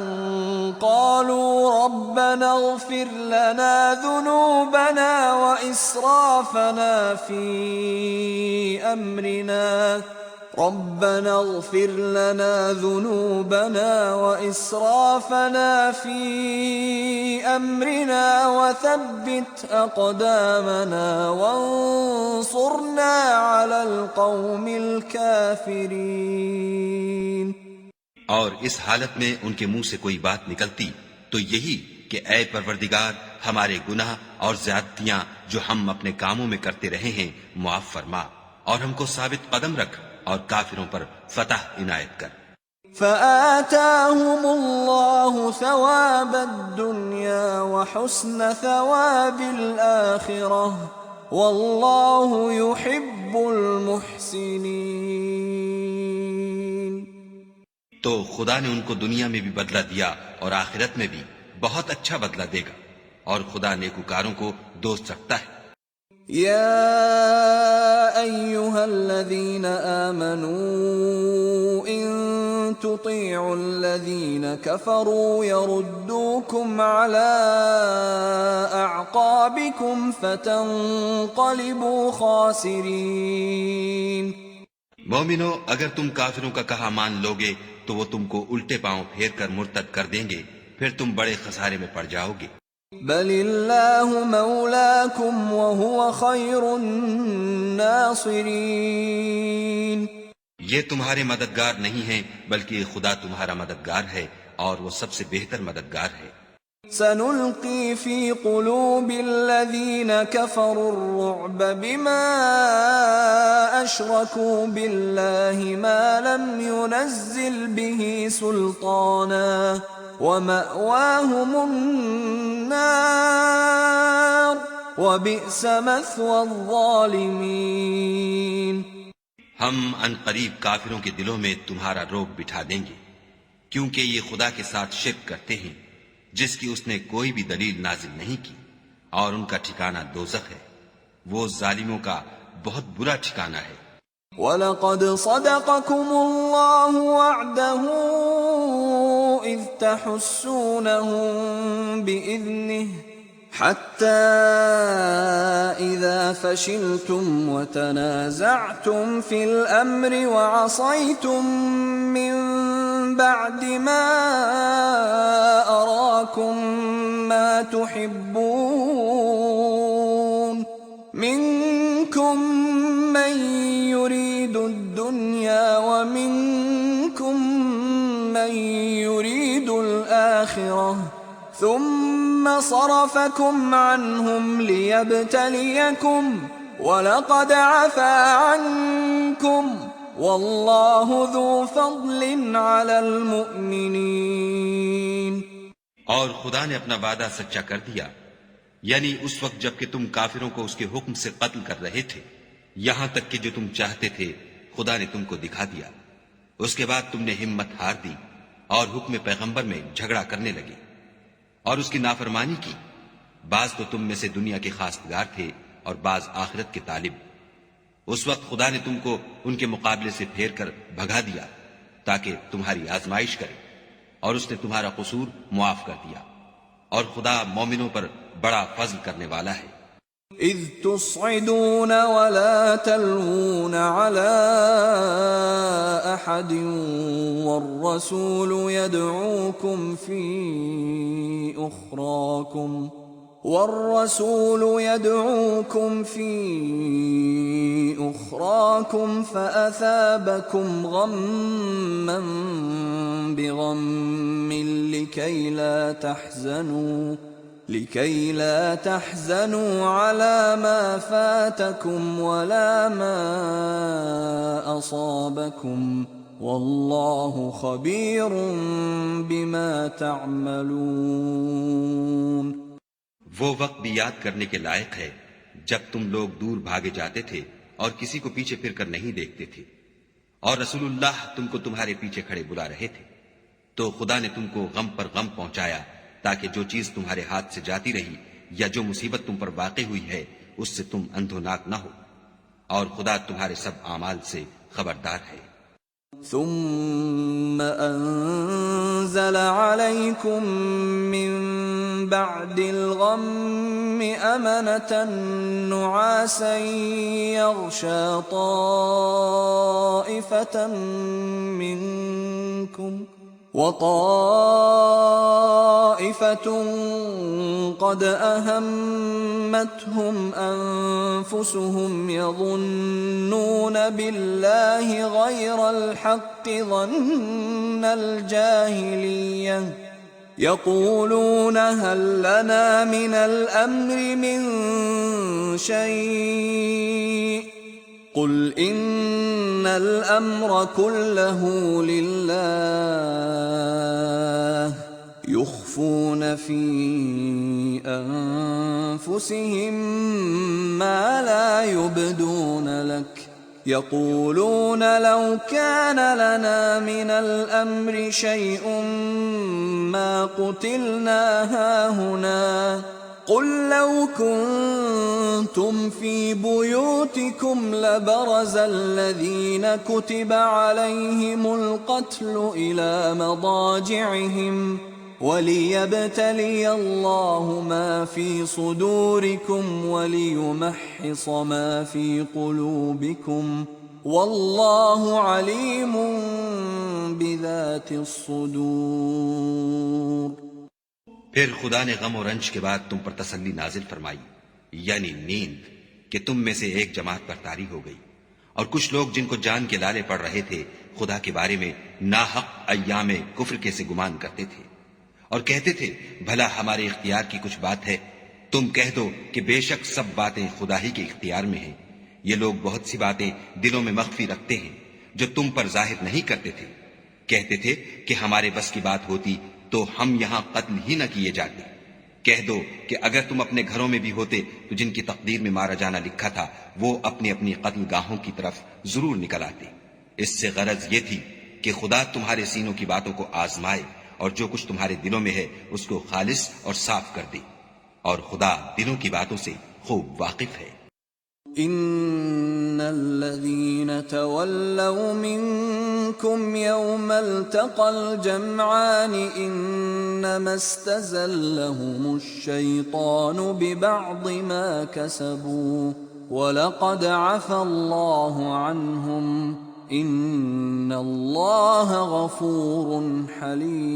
قَالُوا رَبَّنَا اغْفِرْ لَنَا ذُنُوبَنَا وَإِسْرَافَنَا فِي أَمْرِنَا رَبَّنَا اغْفِرْ لَنَا ذُنُوبَنَا وَإِسْرَافَنَا فِي أَمْرِنَا وَثَبِّتْ أَقْدَامَنَا وَانصُرْنَا عَلَى الْقَوْمِ الْكَافِرِينَ۔ اور اس حالت میں ان کے منہ سے کوئی بات نکلتی تو یہی کہ اے پروردگار ہمارے گناہ اور زیادتیاں جو ہم اپنے کاموں میں کرتے رہے ہیں معاف فرما، اور ہم کو ثابت قدم رکھ اور کافروں پر فتح عنایت کر۔ فآتاهم الله ثواب الدنيا وحسن ثواب الآخرة والله يحب المحسنين۔ تو خدا نے ان کو دنیا میں بھی بدلہ دیا اور آخرت میں بھی بہت اچھا بدلہ دے گا، اور خدا نیکوکاروں کو دوست رکھتا ہے۔ يا أيها الذين آمنوا إن تطيعوا الذين كفروا يردوكم على أعقابكم فتنقلبوا خاسرين۔ مومنو، اگر تم کافروں کا کہا مان لوگے تو وہ تم کو الٹے پاؤں پھیر کر مرتد کر دیں گے، پھر تم بڑے خسارے میں پڑ جاؤ گے۔ بل اللہ مولاکم وہو خیر الناصرین۔ یہ تمہارے مددگار نہیں ہیں بلکہ خدا تمہارا مددگار ہے اور وہ سب سے بہتر مددگار ہے۔ سنلقي في قلوب الذين كفروا الرعب بما أشركوا بالله ما لم ينزل به سلطانا ومأواهم النار وبئس مثوى الظالمين۔ ہم ان قریب کافروں کے دلوں میں تمہارا روب بٹھا دیں گے، کیونکہ یہ خدا کے ساتھ شرک کرتے ہیں جس کی اس نے کوئی بھی دلیل نازل نہیں کی، اور ان کا ٹھکانہ دوزخ ہے، وہ ظالموں کا بہت برا ٹھکانہ ہے۔ وَلَقَدْ صَدَقَكُمُ اللَّهُ وَعْدَهُ إِذْ تَحُسُّونَهُم بِإِذْنِهِ حَتَّى إِذَا فَشِلْتُمْ وَتَنَازَعْتُمْ فِي الْأَمْرِ وَعَصَيْتُمْ مِنْ بَعْدِ مَا أَرَاكُمْ مَا تُحِبُّونَ مِنْكُمْ مَنْ يُرِيدُ الدُّنْيَا وَمِنْكُمْ مَنْ يُرِيدُ الْآخِرَةَ ثُمَّ صَرَفَكُمْ عَنْهُمْ لِيَبْتَلِيَكُمْ وَلَقَدْ عَفَا عَنْكُمْ وَاللَّهُ ذُو فَضْلٍ عَلَى الْمُؤْمِنِينَ۔ اور خدا نے اپنا وعدہ سچا کر دیا، یعنی اس وقت جب کہ تم کافروں کو اس کے حکم سے قتل کر رہے تھے، یہاں تک کہ جو تم چاہتے تھے خدا نے تم کو دکھا دیا۔ اس کے بعد تم نے ہمت ہار دی اور حکم پیغمبر میں جھگڑا کرنے لگے اور اس کی نافرمانی کی۔ بعض تو تم میں سے دنیا کے خواستگار تھے اور بعض آخرت کے طالب۔ اس وقت خدا نے تم کو ان کے مقابلے سے پھیر کر بھگا دیا تاکہ تمہاری آزمائش کرے، اور اس نے تمہارا قصور معاف کر دیا، اور خدا مومنوں پر بڑا فضل کرنے والا ہے۔ اذ تصعدون ولا تلوون على احد والرسول يدعوكم في أخراكم فأثابكم غما بغم لكي لا تحزنوا على ما فاتكم ولا ما أصابكم والله خبير بما تعملون۔ وہ وقت بھی یاد کرنے کے لائق ہے جب تم لوگ دور بھاگے جاتے تھے اور کسی کو پیچھے پھر کر نہیں دیکھتے تھے، اور رسول اللہ تم کو تمہارے پیچھے کھڑے بلا رہے تھے، تو خدا نے تم کو غم پر غم پہنچایا تاکہ جو چیز تمہارے ہاتھ سے جاتی رہی یا جو مصیبت تم پر واقع ہوئی ہے اس سے تم اندھوناک نہ ہو، اور خدا تمہارے سب اعمال سے خبردار ہے۔ ثم أنزل عليكم من بعد الغم أمنة نعاسا يغشى طائفة منكم وطائفة قد أهمتهم أنفسهم يظنون بالله غير الحق ظن الجاهلية يقولون هل لنا من الأمر من شيء قل إن الأمر كله لله يخفون في أنفسهم ما لا يبدون لك يقولون لو كان لنا من الأمر شيء ما قتلنا هاهنا قل لو كنتم في بيوتكم لبرز الذين كتب عليهم القتل إلى مضاجعهم وليبتلي الله ما في صدوركم وليمحص ما في قلوبكم والله عليم بذات الصدور۔ پھر خدا نے غم و رنج کے بعد تم پر تسلی نازل فرمائی، یعنی نیند، کہ تم میں سے ایک جماعت پر طاری ہو گئی، اور کچھ لوگ جن کو جان کے لالے پڑ رہے تھے خدا کے بارے میں ناحق ایام کفر کے سے گمان کرتے تھے، اور کہتے تھے بھلا ہمارے اختیار کی کچھ بات ہے؟ تم کہہ دو کہ بے شک سب باتیں خدا ہی کے اختیار میں ہیں۔ یہ لوگ بہت سی باتیں دلوں میں مخفی رکھتے ہیں جو تم پر ظاہر نہیں کرتے تھے۔ کہتے تھے کہ ہمارے بس کی بات ہوتی تو ہم یہاں قتل ہی نہ کیے جاتے۔ کہہ دو کہ اگر تم اپنے گھروں میں بھی ہوتے تو جن کی تقدیر میں مارا جانا لکھا تھا وہ اپنی اپنی قتل گاہوں کی طرف ضرور نکل آتے۔ اس سے غرض یہ تھی کہ خدا تمہارے سینوں کی باتوں کو آزمائے اور جو کچھ تمہارے دلوں میں ہے اس کو خالص اور صاف کر دے، اور خدا دلوں کی باتوں سے خوب واقف ہے۔ ان الذين تولوا منكم يوم التقى الجمعان انما استزلهم الشيطان ببعض ما كسبوا ولقد عفى الله عنهم ان الله غفور حليم۔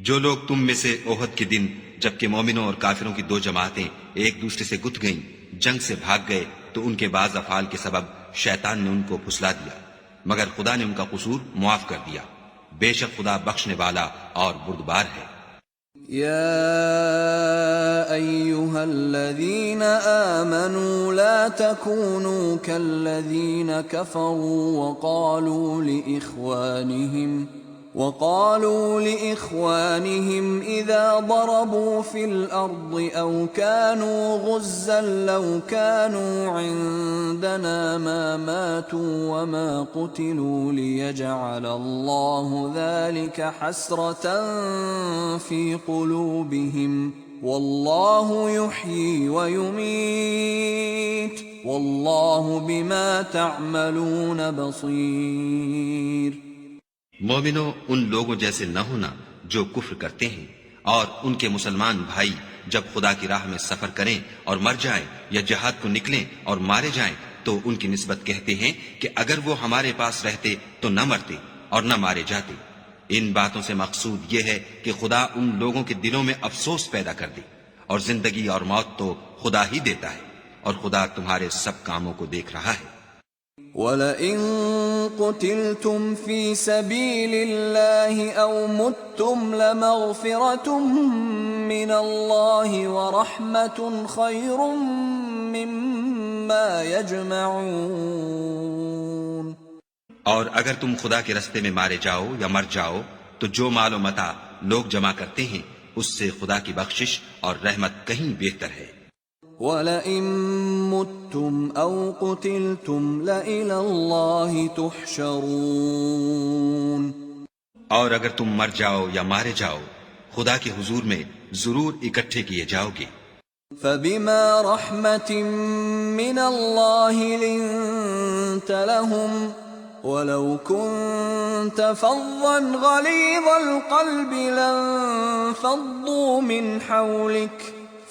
جو لوگ تم میں سے احد کے دن جبکہ مومنوں اور کافروں کی دو جماعتیں ایک دوسرے سے گت گئیں جنگ سے بھاگ گئے تو ان کے بعض افعال کے سبب شیطان نے ان کو پھسلا دیا، مگر خدا نے ان کا قصور معاف کر دیا۔ بے شک خدا بخشنے والا اور بردبار ہے۔ يا أيها الذين آمنوا لا تكونوا كالذين كفروا وقالوا لإخوانهم إذا ضربوا في الأرض أو كانوا غزا لو كانوا عندنا ما ماتوا وما قتلوا ليجعل الله ذلك حسرة في قلوبهم والله يحيي ويميت والله بما تعملون بصير۔ مومنوں ان لوگوں جیسے نہ ہونا جو کفر کرتے ہیں، اور ان کے مسلمان بھائی جب خدا کی راہ میں سفر کریں اور مر جائیں یا جہاد کو نکلیں اور مارے جائیں تو ان کی نسبت کہتے ہیں کہ اگر وہ ہمارے پاس رہتے تو نہ مرتے اور نہ مارے جاتے۔ ان باتوں سے مقصود یہ ہے کہ خدا ان لوگوں کے دلوں میں افسوس پیدا کر دے، اور زندگی اور موت تو خدا ہی دیتا ہے، اور خدا تمہارے سب کاموں کو دیکھ رہا ہے۔ وَلَئِن قُتِلْتُمْ فِي سَبِيلِ اللَّهِ أَوْ مُتُّمْ لَمَغْفِرَةٌ مِّنَ اللَّهِ وَرَحْمَةٌ خَيْرٌ مِّمَّا يَجْمَعُونَ۔ اور اگر تم خدا کے رستے میں مارے جاؤ یا مر جاؤ تو جو مال و متاع لوگ جمع کرتے ہیں اس سے خدا کی بخشش اور رحمت کہیں بہتر ہے۔ وَلَئِن مُتُّمْ أَوْ قُتِلْتُمْ لَإِلَى اللَّهِ تُحْشَرُونَ۔ اور اگر تم مر جاؤ یا مارے جاؤ خدا کے حضور میں ضرور اکٹھے کیے جاؤ گے۔ فَبِمَا رَحْمَةٍ مِّنَ اللَّهِ لِنتَ لَهُمْ وَلَوْ كُنتَ فَظًّا غَلِيظَ الْقَلْبِ لَانفَضُّوا مِنْ حَوْلِكَ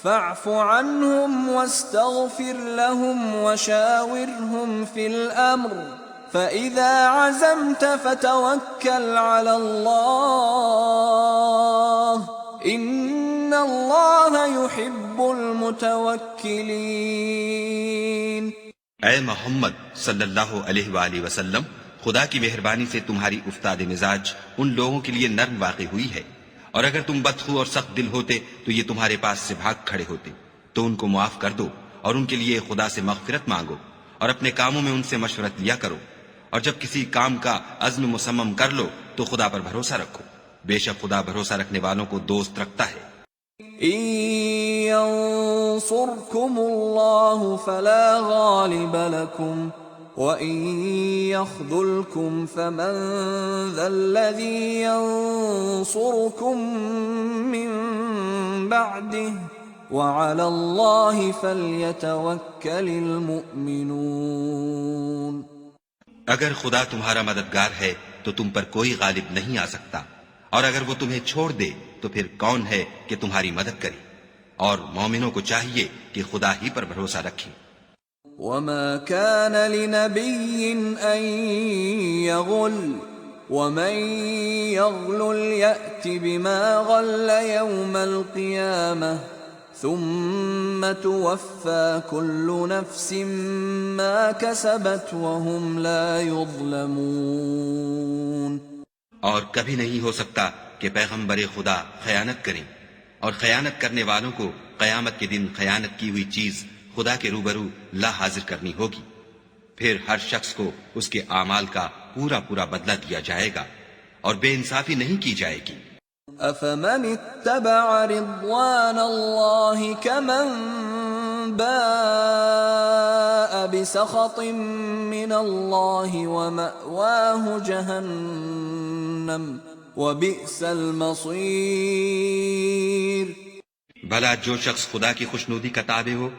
فَاعْفُ عَنْهُمْ وَاسْتَغْفِرْ لَهُمْ وَشَاوِرْهُمْ فِي الْأَمْرِ فَإِذَا عَزَمْتَ فَتَوَكَّلْ عَلَى اللَّهِ إِنَّ اللَّهَ يُحِبُّ الْمُتَوَكِّلِينَ۔ اے محمد صلی اللہ علیہ وآلہ وسلم، خدا کی مہربانی سے تمہاری افتاد مزاج ان لوگوں کے لیے نرم واقع ہوئی ہے، اور اگر تم بدخو اور سخت دل ہوتے تو یہ تمہارے پاس سے بھاگ کھڑے ہوتے۔ تو ان کو معاف کر دو اور ان کے لیے خدا سے مغفرت مانگو، اور اپنے کاموں میں ان سے مشورت لیا کرو، اور جب کسی کام کا عزم مصمم کر لو تو خدا پر بھروسہ رکھو، بے شک خدا بھروسہ رکھنے والوں کو دوست رکھتا ہے۔ إِن يَنصُرْكُمُ اللَّهُ فَلَا غَالِبَ لَكُمْ وَإِن يَخْذُلْكُمْ فَمَن ذَا الَّذِي يَنصُرُكُم مِّن بَعْدِهِ وَعَلَى اللَّهِ فَلْيَتَوَكَّلِ الْمُؤْمِنُونَ۔ اگر خدا تمہارا مددگار ہے تو تم پر کوئی غالب نہیں آ سکتا، اور اگر وہ تمہیں چھوڑ دے تو پھر کون ہے کہ تمہاری مدد کرے؟ اور مومنوں کو چاہیے کہ خدا ہی پر بھروسہ رکھیں۔ وَمَا كَانَ لِنَبِيٍّ أَن يَغُلَّ وَمَن يَغْلُلْ يَأْتِ بِمَا غَلَّ يَوْمَ الْقِيَامَةِ ثُمَّ تُوَفَّى كُلُّ نَفْسٍ مَّا كَسَبَتْ وَهُمْ لَا يُظْلَمُونَ۔ اور کبھی نہیں ہو سکتا کہ پیغمبر خدا خیانت کریں، اور خیانت کرنے والوں کو قیامت کے دن خیانت کی ہوئی چیز خدا کے روبرو لا حاضر کرنی ہوگی، پھر ہر شخص کو اس کے اعمال کا پورا پورا بدلہ دیا جائے گا اور بے انصافی نہیں کی جائے گی۔ أفمن اتبع رضوان الله كمن باء بسخط من الله ومأواه جهنم وبئس المصير۔ بھلا جو شخص خدا کی خوشنودی کا تابع ہو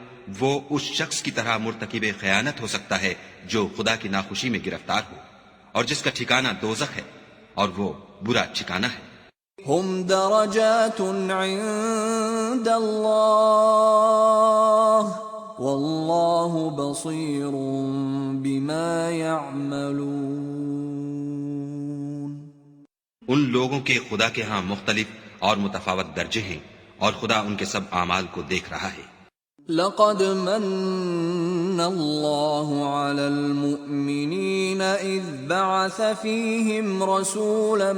وہ اس شخص کی طرح مرتکب خیانت ہو سکتا ہے جو خدا کی ناخوشی میں گرفتار ہو، اور جس کا ٹھکانہ دوزخ ہے اور وہ برا ٹھکانہ ہے۔ هم درجات عند الله والله بصير بما يعملون۔ ان لوگوں کے خدا کے ہاں مختلف اور متفاوت درجے ہیں، اور خدا ان کے سب اعمال کو دیکھ رہا ہے۔ لقد من الله على المؤمنين إذ بعث فيهم رسولا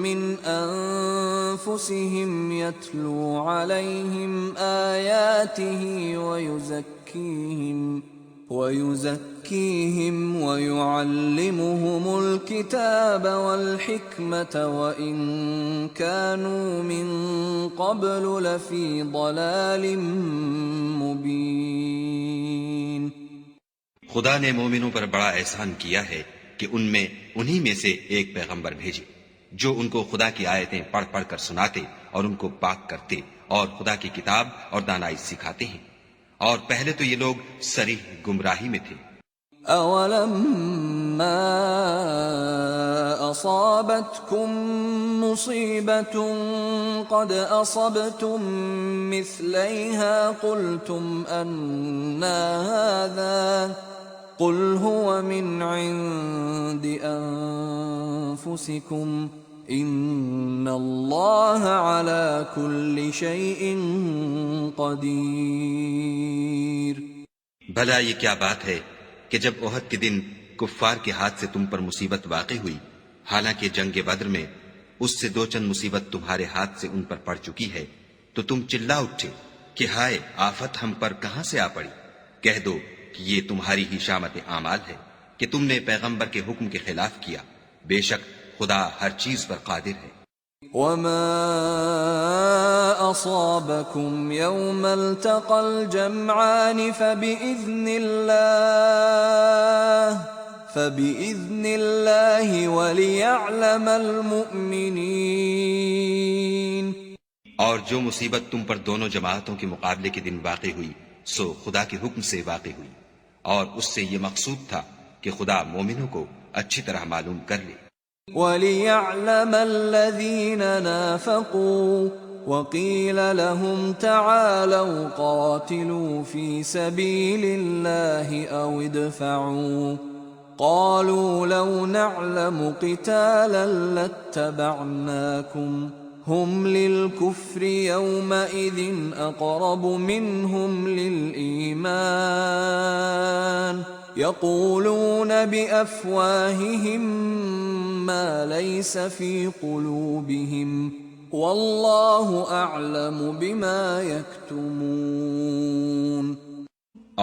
من أنفسهم يتلو عليهم آياته ويزكيهم ويعلمهم الكتاب والحكمة وإن كانوا من قبل لفي ضلال مبين۔ خدا نے مومنوں پر بڑا احسان کیا ہے کہ ان میں انہی میں سے ایک پیغمبر بھیجے جو ان کو خدا کی آیتیں پڑھ پڑھ کر سناتے اور ان کو پاک کرتے اور خدا کی کتاب اور دانائی سکھاتے ہیں، اور پہلے تو یہ لوگ صریح گمراہی میں تھے۔ أَوَلَمَّا أَصَابَتْكُم مُّصِيبَةٌ قَدْ أَصَبْتُم مِّثْلَيْهَا قُلْتُمْ أَنَّىٰ هَٰذَا قُلْ هُوَ مِنْ عِندِ أَنفُسِكُمْ إِنَّ اللَّهَ عَلَىٰ كُلِّ شَيْءٍ قَدِيرٌ۔ بھلا یہ کیا بات ہے کہ جب احد کے دن کفار کے ہاتھ سے تم پر مصیبت واقع ہوئی، حالانکہ جنگ بدر میں اس سے دو چند مصیبت تمہارے ہاتھ سے ان پر پڑ چکی ہے، تو تم چلا اٹھے کہ ہائے آفت ہم پر کہاں سے آ پڑی؟ کہہ دو کہ یہ تمہاری ہی شامت اعمال ہے کہ تم نے پیغمبر کے حکم کے خلاف کیا، بے شک خدا ہر چیز پر قادر ہے۔ وَمَا أَصَابَكُمْ يَوْمَ الْتَقَى الْجَمْعَانِ فَبِإِذْنِ اللَّهِ وَلِيَعْلَمَ الْمُؤْمِنِينَ۔ اور جو مصیبت تم پر دونوں جماعتوں کے مقابلے کے دن واقع ہوئی سو خدا کے حکم سے واقع ہوئی، اور اس سے یہ مقصود تھا کہ خدا مومنوں کو اچھی طرح معلوم کر لے۔ وَلِيَعْلَمَ الَّذِينَ نَافَقُوا وَقِيلَ لَهُمْ تَعَالَوْا قَاتِلُوا فِي سَبِيلِ اللَّهِ أَوِ ادْفَعُوا قَالُوا لَوْ نَعْلَمُ قِتَالًا لَاتَّبَعْنَاكُمْ هُمْ لِلْكُفْرِ يَوْمَئِذٍ أَقْرَبُ مِنْهُمْ لِلْإِيمَانِ يَقُولُونَ بِأَفْوَاهِهِمْ مَا لَيْسَ فِي قُلُوبِهِمْ وَاللَّهُ أَعْلَمُ بِمَا يَكْتُمُونَ۔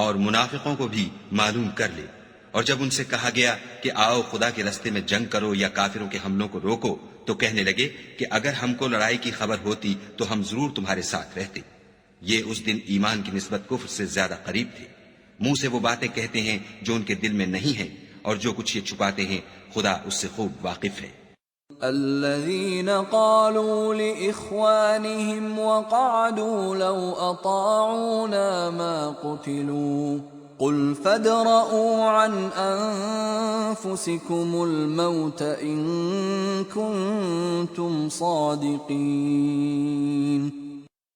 اور منافقوں کو بھی معلوم کر لے، اور جب ان سے کہا گیا کہ آؤ خدا کے راستے میں جنگ کرو یا کافروں کے حملوں کو روکو، تو کہنے لگے کہ اگر ہم کو لڑائی کی خبر ہوتی تو ہم ضرور تمہارے ساتھ رہتے۔ یہ اس دن ایمان کی نسبت کفر سے زیادہ قریب تھے۔ منہ سے وہ باتیں کہتے ہیں جو ان کے دل میں نہیں ہیں، اور جو کچھ یہ چھپاتے ہیں خدا اس سے خوب واقف ہے۔ الذين قالوا لإخوانهم وقعدوا لو أطاعونا ما قتلوا قل فادرءوا عن أنفسكم الموت إن كنتم صادقين۔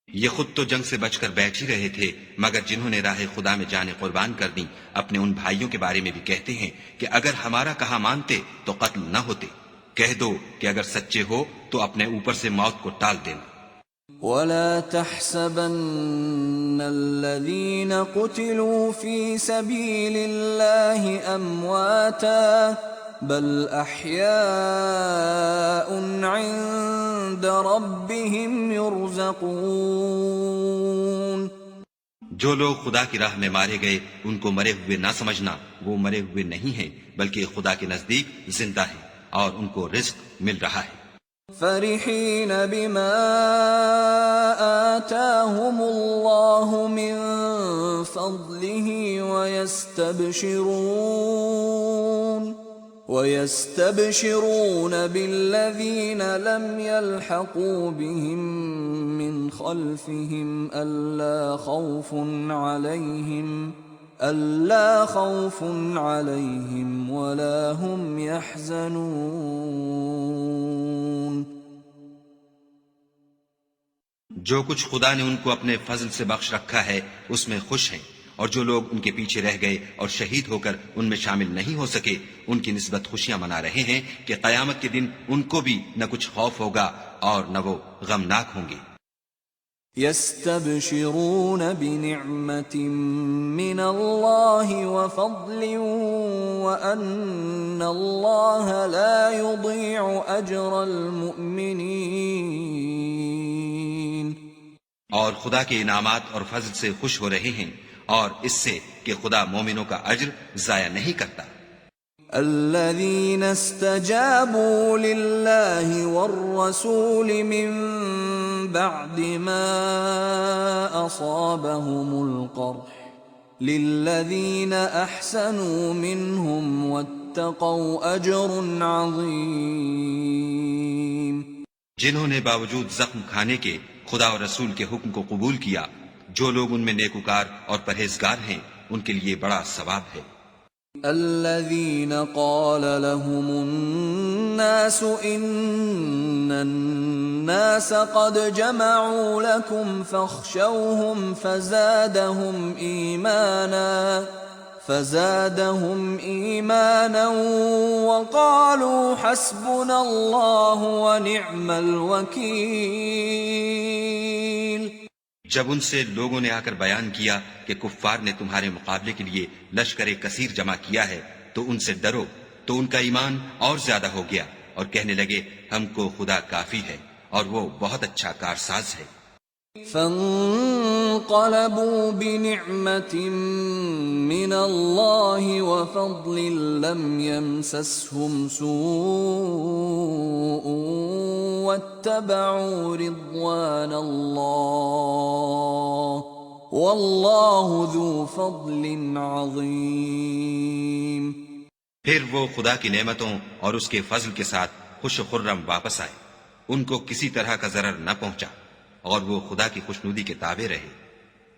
یہ خود تو جنگ سے بچ کر بیٹھ ہی رہے تھے، مگر جنہوں نے راہ خدا میں جانیں قربان کر دیں اپنے ان بھائیوں کے بارے میں بھی کہتے ہیں کہ اگر ہمارا کہا مانتے تو قتل نہ ہوتے۔ کہہ دو کہ اگر سچے ہو تو اپنے اوپر سے موت کو ٹال دینا۔ وَلَا تَحْسَبَنَّ الَّذِينَ قُتِلُوا فِي سَبِيلِ اللَّهِ أَمْوَاتًا بل احیاء عند ربهم يرزقون. جو لوگ خدا کی راہ میں مارے گئے ان کو مرے ہوئے نہ سمجھنا، وہ مرے ہوئے نہیں ہیں بلکہ خدا کے نزدیک زندہ ہیں اور ان کو رزق مل رہا ہے. فرحين بما آتاهم الله من فضله ويستبشرون بالذين لم يلحقوا بهم من خلفهم ألا خوف عليهم ولا هم يحزنون. جو کچھ خدا نے ان کو اپنے فضل سے بخش رکھا ہے اس میں خوش ہیں، اور جو لوگ ان کے پیچھے رہ گئے اور شہید ہو کر ان میں شامل نہیں ہو سکے ان کی نسبت خوشیاں منا رہے ہیں کہ قیامت کے دن ان کو بھی نہ کچھ خوف ہوگا اور نہ وہ غمناک ہوں گے. يستبشرون بنعمة من الله وفضل وأن الله لا يضيع أجر المؤمنين. اور خدا کے انعامات اور فضل سے خوش ہو رہے ہیں اور اس سے کہ خدا مومنوں کا اجر ضائع نہیں کرتا. الذين استجابوا لله والرسول من بعد ما أصابهم القرح للذين أحسنوا منهم واتقوا أجر عظيم. جنہوں نے باوجود زخم کھانے کے خدا اور رسول کے حکم کو قبول کیا، جو لوگ ان میں نیکوکار اور پرہیزگار ہیں ان کے لیے بڑا ثواب ہے. الذين قال لهم الناس إن الناس قد جمعوا لكم فاخشوهم فزادهم إيمانا وقالوا حسبنا الله ونعم الوكيل. جب ان سے لوگوں نے آ کر بیان کیا کہ کفار نے تمہارے مقابلے کے لیے لشکر کثیر جمع کیا ہے تو ان سے ڈرو، تو ان کا ایمان اور زیادہ ہو گیا اور کہنے لگے ہم کو خدا کافی ہے اور وہ بہت اچھا کارساز ہے. فانقلبوا بنعمة من الله وفضل لم يمسسهم سوء واتبعوا رضوان الله والله ذو فضل عظيم. پھر وہ خدا کی نعمتوں اور اس کے فضل کے ساتھ خوش و خرم واپس آئے، ان کو کسی طرح کا ضرر نہ پہنچا اور وہ خدا کی خوشنودی کے تابع رہے،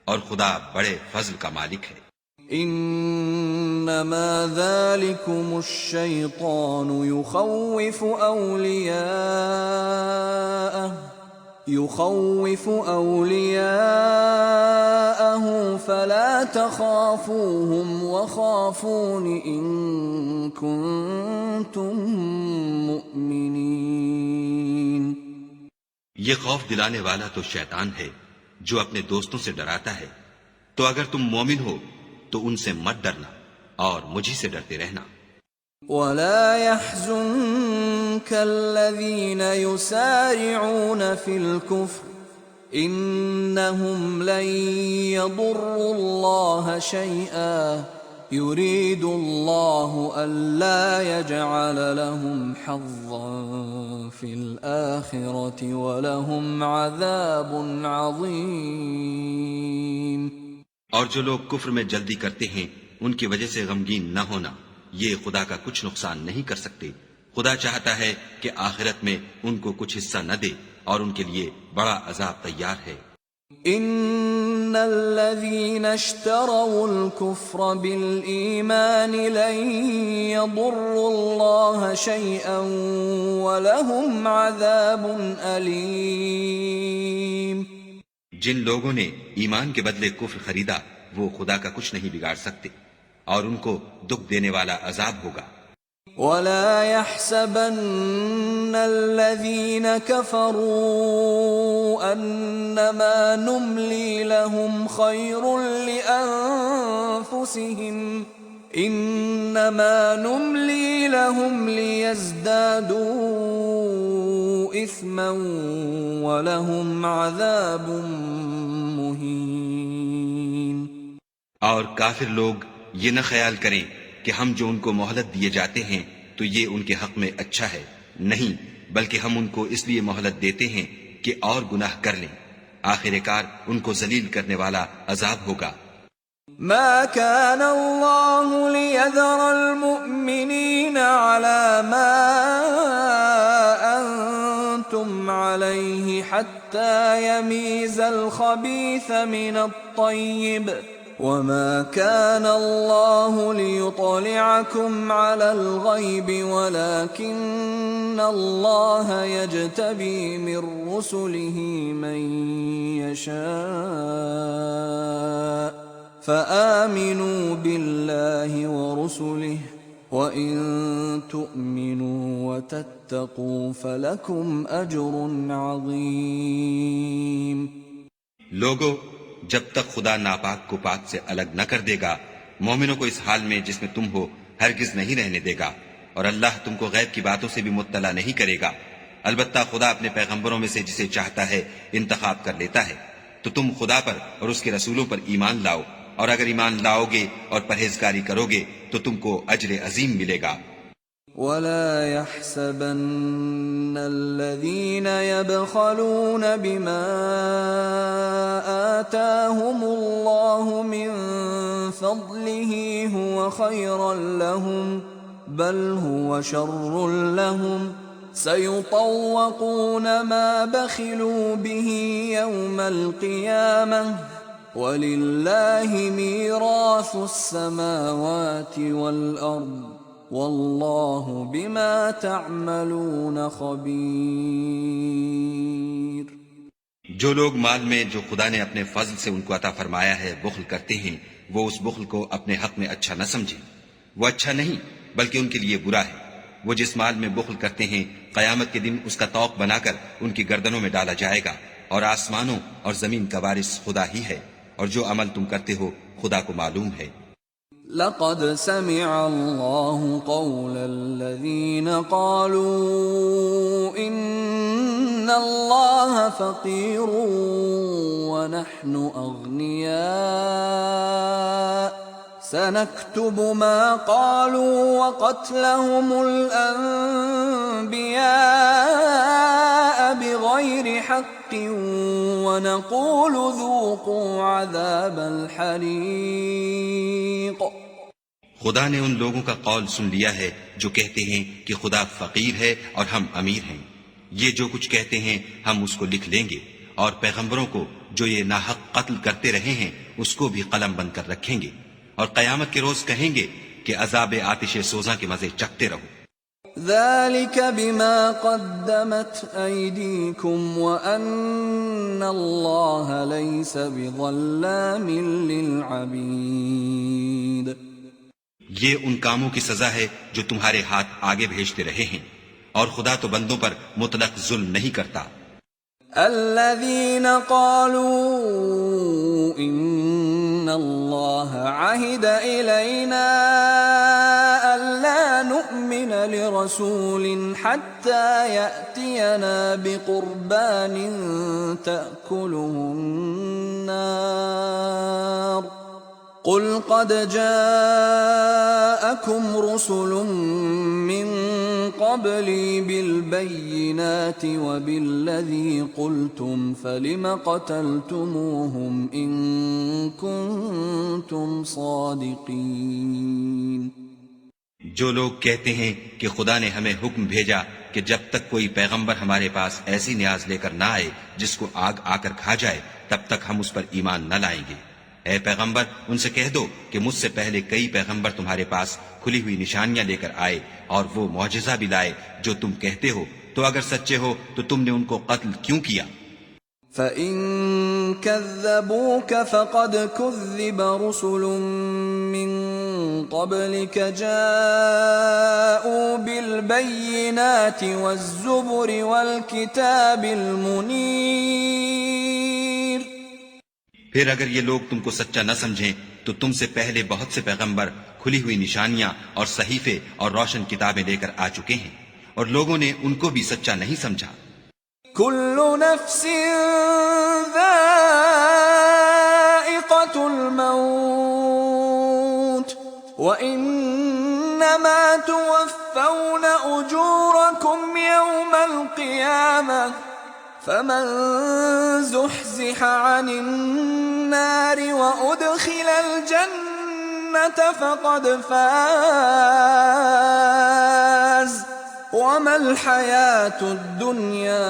اور خدا بڑے فضل کا مالک ہے. انما ذلكم الشيطان يخوف أولياءه فلا تخافوهم وخافون إن كنتم مؤمنين. یہ خوف دلانے والا تو شیطان ہے جو اپنے دوستوں سے ڈراتا ہے، تو اگر تم مومن ہو تو ان سے مت ڈرنا اور مجھی سے ڈرتے رہنا. ولا يحزنك الذين يسارعون في الكفر إنهم لن يضروا الله شيئا يريد الله ألا يجعل لهم حظا في الآخرة ولهم عذاب عظيم. اور جو لوگ کفر میں جلدی کرتے ہیں ان کی وجہ سے غمگین نہ ہونا، یہ خدا کا کچھ نقصان نہیں کر سکتے. خدا چاہتا ہے کہ آخرت میں ان کو کچھ حصہ نہ دے اور ان کے لیے بڑا عذاب تیار ہے. ان الذين اشتروا الكفر بالإيمان لن يضروا الله شيئا ولهم عذاب أليم. جن لوگوں نے ایمان کے بدلے کفر خریدا وہ خدا کا کچھ نہیں بگاڑ سکتے اور ان کو دکھ دینے والا عذاب ہوگا. ولا يحسبن الذين كفروا أنما نملي لهم خير لأنفسهم انما نملی لهم لیزدادوا اثما ولهم عذاب مہین۔ اور کافر لوگ یہ نہ خیال کریں کہ ہم جو ان کو مہلت دیے جاتے ہیں تو یہ ان کے حق میں اچھا ہے، نہیں، بلکہ ہم ان کو اس لیے مہلت دیتے ہیں کہ اور گناہ کر لیں، آخر کار ان کو ذلیل کرنے والا عذاب ہوگا۔ ما كان الله ليذر المؤمنين على ما أنتم عليه حتى يميز الخبيث من الطيب وما كان الله ليطلعكم على الغيب ولكن الله يجتبي من رسله من يشاء فآمنوا بالله ورسله وإن تؤمنوا وتتقوا فلكم أجر عظيم۔ لوگو، جب تک خدا ناپاک کو پاک سے الگ نہ کر دے گا، مومنوں کو اس حال میں جس میں تم ہو ہرگز نہیں رہنے دے گا، اور اللہ تم کو غیب کی باتوں سے بھی مطلع نہیں کرے گا۔ البتہ خدا اپنے پیغمبروں میں سے جسے چاہتا ہے انتخاب کر لیتا ہے، تو تم خدا پر اور اس کے رسولوں پر ایمان لاؤ، اور اگر ایمان لاؤ گے اور پرہیزگاری کرو گے تو تم کو اجر عظیم ملے گا۔ ولا يحسبن الذين يبخلون بما آتاهم الله من فضله هو خيرا لهم بل هو شر لهم سيطوقون ما بخلوا به يوم القيامة وَلِلَّهِ مِيرَاثُ السَّمَاوَاتِ وَالْأَرْضِ وَاللَّهُ بِمَا تَعْمَلُونَ خَبِيرٌ۔ جو لوگ مال میں جو خدا نے اپنے فضل سے ان کو عطا فرمایا ہے بخل کرتے ہیں، وہ اس بخل کو اپنے حق میں اچھا نہ سمجھیں، وہ اچھا نہیں بلکہ ان کے لیے برا ہے۔ وہ جس مال میں بخل کرتے ہیں، قیامت کے دن اس کا طوق بنا کر ان کی گردنوں میں ڈالا جائے گا، اور آسمانوں اور زمین کا وارث خدا ہی ہے، اور جو عمل تم کرتے ہو خدا کو معلوم ہے۔ لقد سمع الله قول الذين قالوا إن الله فقير ونحن أغنياء سنكتب ما قالوا وقتلهم الأنبياء بغير حق ونقول ذوقوا عذاب الحريق۔ خدا نے ان لوگوں کا قول سن لیا ہے جو کہتے ہیں کہ خدا فقیر ہے اور ہم امیر ہیں، یہ جو کچھ کہتے ہیں ہم اس کو لکھ لیں گے، اور پیغمبروں کو جو یہ ناحق قتل کرتے رہے ہیں اس کو بھی قلم بند کر رکھیں گے، اور قیامت کے روز کہیں گے کہ عذاب آتش سوزاں کے مزے چکھتے رہو۔ ذلك بما قدمت أيديكم وأن الله ليس بظلام للعبيد۔ یہ ان کاموں کی سزا ہے جو تمہارے ہاتھ آگے بھیجتے رہے ہیں، اور خدا تو بندوں پر مطلق ظلم نہیں کرتا۔ الذين قالوا إن الله عهد إلينا ألا نؤمن لرسول حتى يأتينا بقربان تأكله النار قل قد جاءكم رسل من قبلي بالبينات وبالذي قلتم فلم قتلتموهم إن كنتم صادقين۔ جو لوگ کہتے ہیں کہ خدا نے ہمیں حکم بھیجا کہ جب تک کوئی پیغمبر ہمارے پاس ایسی نیاز لے کر نہ آئے جس کو آگ آ کر کھا جائے، تب تک ہم اس پر ایمان نہ لائیں گے۔ اے پیغمبر، ان سے کہہ دو کہ مجھ سے پہلے کئی پیغمبر تمہارے پاس کھلی ہوئی نشانیاں لے کر آئے اور وہ معجزہ بھی لائے جو تم کہتے ہو، تو اگر سچے ہو تو تم نے ان کو قتل کیوں کیا؟ فَإِن كَذَّبُوكَ فَقَدْ كُذِّبَ رُسُلٌ مِّن قَبْلِكَ جَاءُوا بِالْبَيِّنَاتِ وَالزُّبُرِ وَالْكِتَابِ الْمُنِيرِ۔ پھر اگر یہ لوگ تم کو سچا نہ سمجھیں تو تم سے پہلے بہت سے پیغمبر کھلی ہوئی نشانیاں اور صحیفے اور روشن کتابیں لے کر آ چکے ہیں، اور لوگوں نے ان کو بھی سچا نہیں سمجھا۔ كل نفس ذائقة الموت وإنما توفون أجوركم يوم القيامة فمن زحزح عن النار وأدخل الجنة فقد فاز وما الحياة الدنيا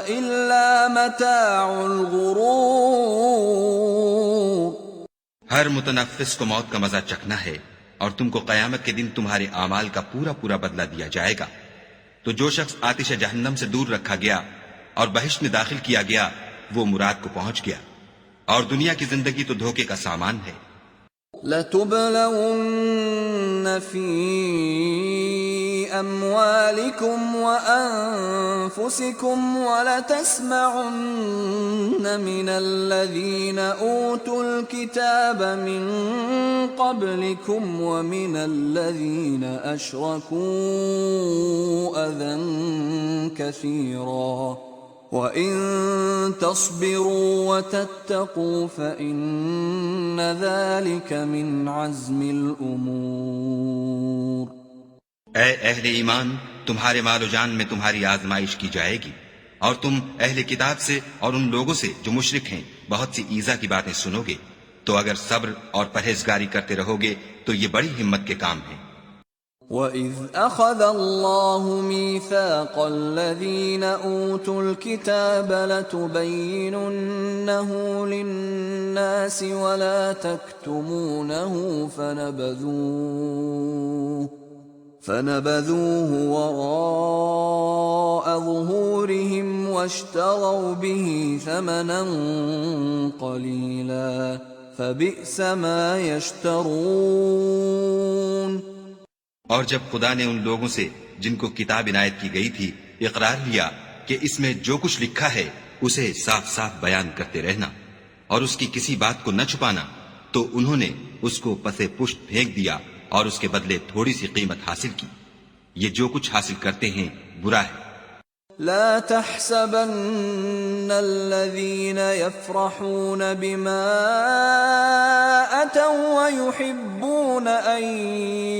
إلا متاع الغرور۔ ہر متنفس کو موت کا مزہ چکھنا ہے، اور تم کو قیامت کے دن تمہارے اعمال کا پورا پورا بدلہ دیا جائے گا۔ تو جو شخص آتش جہنم سے دور رکھا گیا اور بہشت میں داخل کیا گیا وہ مراد کو پہنچ گیا، اور دنیا کی زندگی تو دھوکے کا سامان ہے۔ لَتُبْلَوُنَّ فِي أَمْوَالِكُمْ وَأَنفُسِكُمْ وَلَتَسْمَعُنَّ مِنَ الَّذِينَ أُوتُوا الْكِتَابَ مِنْ قَبْلِكُمْ وَمِنَ الَّذِينَ أَشْرَكُوا أَذًى كَثِيرًا وَإِن تَصْبِرُوا وَتَتَّقُوا فَإِنَّ ذَلِكَ مِنْ عَزْمِ الْأُمُورِ۔ اے اہل ایمان، تمہارے مال و جان میں تمہاری آزمائش کی جائے گی، اور تم اہل کتاب سے اور ان لوگوں سے جو مشرک ہیں بہت سی ایذا کی باتیں سنو گے، تو اگر صبر اور پرہیزگاری کرتے رہو گے تو یہ بڑی ہمت کے کام ہیں۔ وَإِذْ أَخَذَ اللَّهُ مِيثَاقَ الَّذِينَ أُوتُوا الْكِتَابَ لَتُبَيِّنُنَّهُ لِلنَّاسِ وَلَا تَكْتُمُونَهُ فَنَبَذُوهُ وَرَاءَ ظُهُورِهِمْ وَاشْتَرَوْا بِهِ ثَمَنًا قَلِيلًا فَبِئْسَ مَا يَشْتَرُونَ۔ اور جب خدا نے ان لوگوں سے جن کو کتاب عنایت کی گئی تھی اقرار لیا کہ اس میں جو کچھ لکھا ہے اسے صاف صاف بیان کرتے رہنا اور اس کی کسی بات کو نہ چھپانا، تو انہوں نے اس کو پسے پشت پھینک دیا اور اس کے بدلے تھوڑی سی قیمت حاصل کی۔ یہ جو کچھ حاصل کرتے ہیں برا ہے۔ لا تحسبن الذين يفرحون بما أتوا ويحبون أن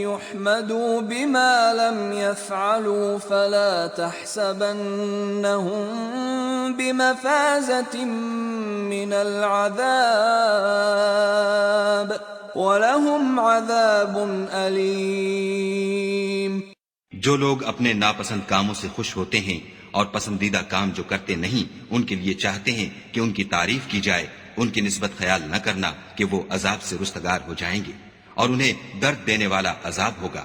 يحمدوا بما لم يفعلوا فلا تحسبنهم بمفازة من العذاب وَلَهُمْ عَذَابٌ أَلِيمٌ۔ جو لوگ اپنے ناپسند کاموں سے خوش ہوتے ہیں اور پسندیدہ کام جو کرتے نہیں ان کے لیے چاہتے ہیں کہ ان کی تعریف کی جائے، ان کی نسبت خیال نہ کرنا کہ وہ عذاب سے رستگار ہو جائیں گے اور انہیں درد دینے والا عذاب ہوگا۔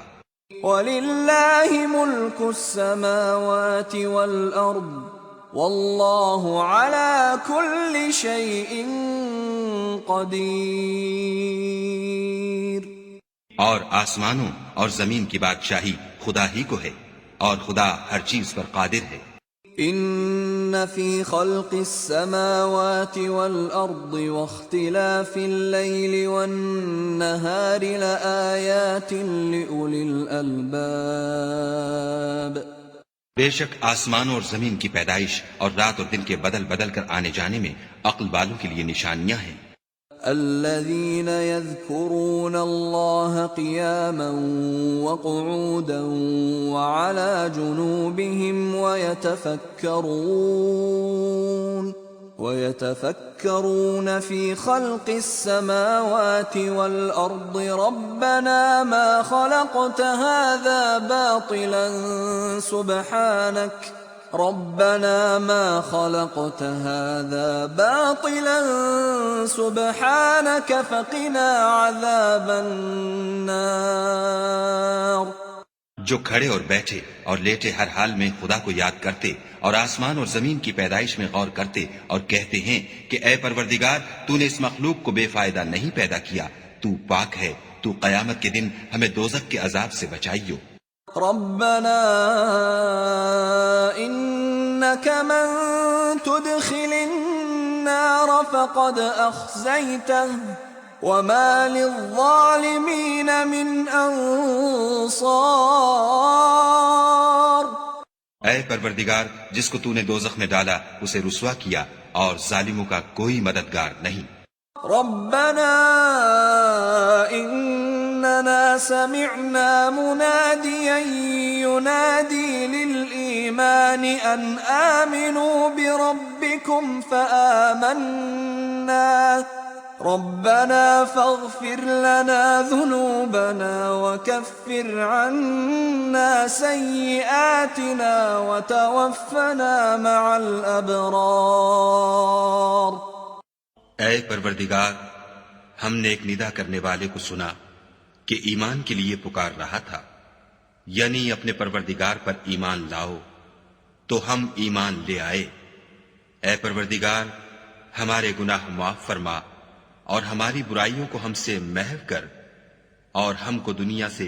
وَلِلَّهِ مُلْكُ السَّمَاوَاتِ وَالْأَرْضِ وَاللَّهُ عَلَى كُلِّ شَيْءٍ قَدِيرٌ۔ اور آسمانوں اور زمین کی بادشاہی خدا ہی کو ہے، اور خدا ہر چیز پر قادر ہے۔ ان فی خلق السماوات والارض واختلاف الليل والنهار لآیات لأولی الالباب۔ بے شک آسمانوں اور زمین کی پیدائش اور رات اور دن کے بدل بدل کر آنے جانے میں عقل والوں کے لیے نشانیاں ہیں۔ الذين يذكرون الله قياما وقعودا وعلى جنوبهم ويتفكرون في خلق السماوات والأرض ربنا ما خلقت هذا باطلا سبحانك فقنا عذاب النار۔ جو کھڑے اور بیٹھے اور لیٹے ہر حال میں خدا کو یاد کرتے اور آسمان اور زمین کی پیدائش میں غور کرتے اور کہتے ہیں کہ اے پروردگار، تو نے اس مخلوق کو بے فائدہ نہیں پیدا کیا، تو پاک ہے، تو قیامت کے دن ہمیں دوزخ کے عذاب سے بچائیو۔ ربنا انك من تدخل النار فقد أخزيته وما للظالمين من أنصار. اے پروردگار، جس کو تو نے دوزخ میں ڈالا اسے رسوا کیا اور ظالموں کا کوئی مددگار نہیں. ربنا إننا سمعنا مناديا ينادي للإيمان أن آمنوا بربكم فآمنا ربنا فاغفر لنا ذنوبنا وكفر عنا سيئاتنا وتوفنا مع الأبرار. اے پروردگار، ہم نے ایک ندا کرنے والے کو سنا کہ ایمان کے لیے پکار رہا تھا، یعنی اپنے پروردگار پر ایمان لاؤ، تو ہم ایمان لے آئے. اے پروردگار، ہمارے گناہ معاف فرما اور ہماری برائیوں کو ہم سے محو کر اور ہم کو دنیا سے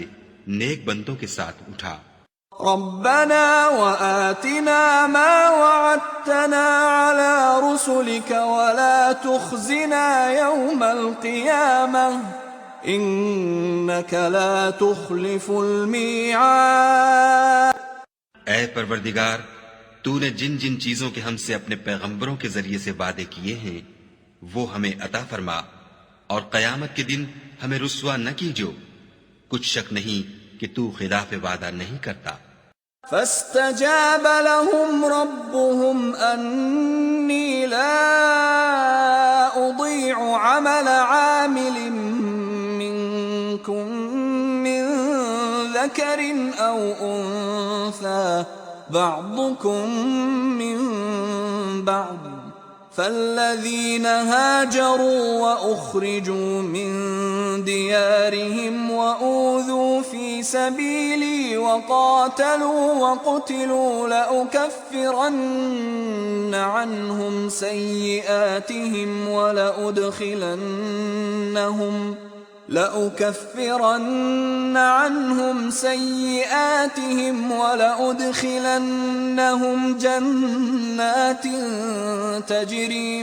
نیک بندوں کے ساتھ اٹھا. ربنا وآتنا ما وعدتنا على رسلك ولا تخزنا يوم القيامة إنك لا تخلف الميعاد. اے پروردگار، تو نے جن جن چیزوں کے ہم سے اپنے پیغمبروں کے ذریعے سے وعدے کیے ہیں وہ ہمیں عطا فرما، اور قیامت کے دن ہمیں رسوا نہ کیجو. کچھ شک نہیں کہ تو خلاف وعدہ نہیں کرتا. فاستجاب لهم ربهم أني لا أضيع عمل عامل منكم من ذكر أو أنثى بعضكم من بعض فالذين هاجروا وأخرجوا من ديارهم وأوذوا في سبيلي وقاتلوا وقتلوا لأكفرن عنهم سيئاتهم ولأدخلنهم جنات تجري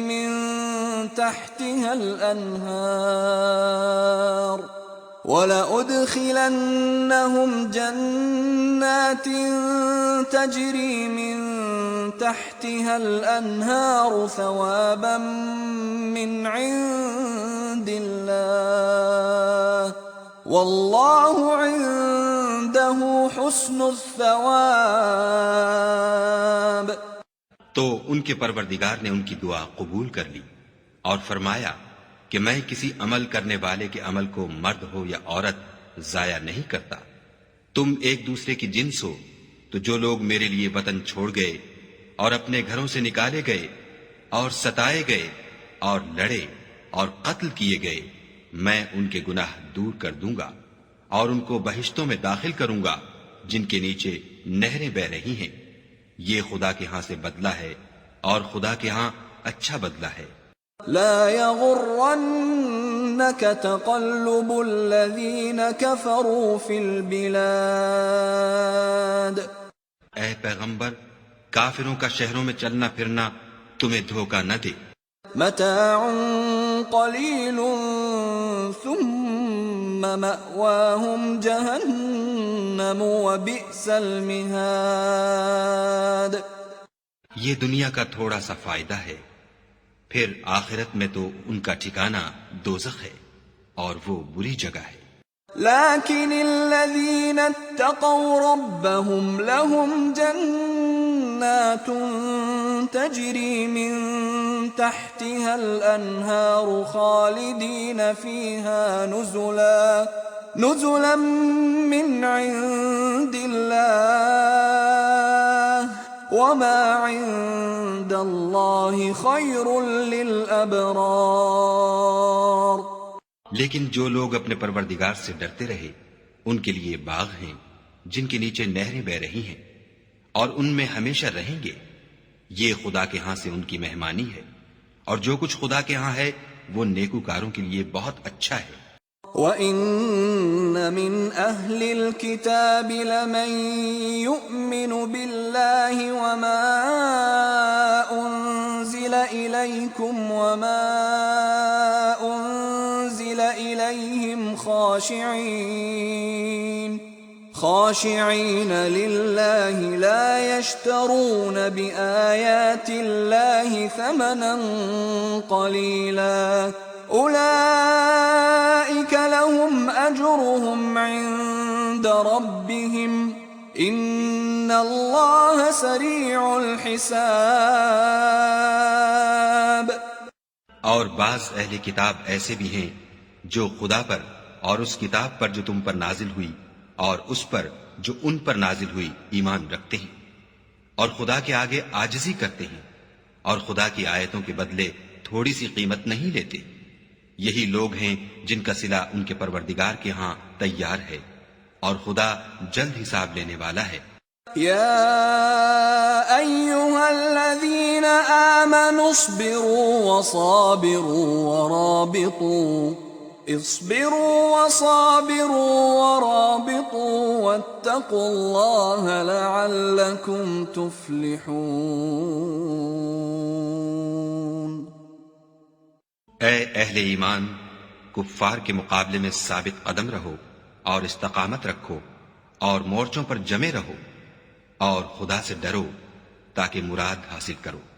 من تحتها الأنهار ثوابا من عند الله والله عنده حسن الثواب. تو ان کے پروردگار نے ان کی دعا قبول کر لی اور فرمایا کہ میں کسی عمل کرنے والے کے عمل کو مرد ہو یا عورت ضائع نہیں کرتا. تم ایک دوسرے کی جنس ہو، تو جو لوگ میرے لیے وطن چھوڑ گئے اور اپنے گھروں سے نکالے گئے اور ستائے گئے اور لڑے اور قتل کیے گئے، میں ان کے گناہ دور کر دوں گا اور ان کو بہشتوں میں داخل کروں گا جن کے نیچے نہریں بہ رہی ہیں. یہ خدا کے ہاں سے بدلہ ہے اور خدا کے ہاں اچھا بدلہ ہے. لا يغرنك تقلب الذين كفروا في البلاد. اے پیغمبر، کافروں کا شہروں میں چلنا پھرنا تمہیں دھوکہ نہ دے. متاع قلیل ثم مأواهم جہنم وبئس المہاد. یہ دنیا کا تھوڑا سا فائدہ ہے، پھر آخرت میں تو ان کا ٹھکانہ دوزخ ہے اور وہ بری جگہ ہے. لیکن الذین اتقوا ربهم لهم جنات تجری من تحتها الانہار خالدین فیها نزلا من عند اللہ وما عند اللہ خیر للابرار. لیکن جو لوگ اپنے پروردگار سے ڈرتے رہے ان کے لیے باغ ہیں جن کے نیچے نہریں بہ رہی ہیں اور ان میں ہمیشہ رہیں گے. یہ خدا کے ہاں سے ان کی مہمانی ہے، اور جو کچھ خدا کے ہاں ہے وہ نیکوکاروں کے لیے بہت اچھا ہے. وَإِنَّ مِنْ أَهْلِ الْكِتَابِ لَمَنْ يُؤْمِنُ بِاللَّهِ وَمَا أُنْزِلَ إِلَيْكُمْ وَمَا أُنْزِلَ إِلَيْهِمْ خاشعين لله لا يشترون بآيات الله ثمنا قليلا أولئك لهم أجرهم عند ربهم إن الله سريع الحساب. اور بعض اہل کتاب ایسے بھی ہیں جو خدا پر اور اس کتاب پر جو تم پر نازل ہوئی اور اس پر جو ان پر نازل ہوئی ایمان رکھتے ہیں اور خدا کے آگے عاجزی کرتے ہیں اور خدا کی آیتوں کے بدلے تھوڑی سی قیمت نہیں لیتے. یہی لوگ ہیں جن کا صلہ ان کے پروردگار کے ہاں تیار ہے اور خدا جلد حساب لینے والا ہے. يا أيها الذين آمنوا اصبروا وصابروا ورابطوا واتقوا الله لعلكم تفلحون. اے اہل ایمان، کفار کے مقابلے میں ثابت قدم رہو اور استقامت رکھو اور مورچوں پر جمے رہو اور خدا سے ڈرو تاکہ مراد حاصل کرو.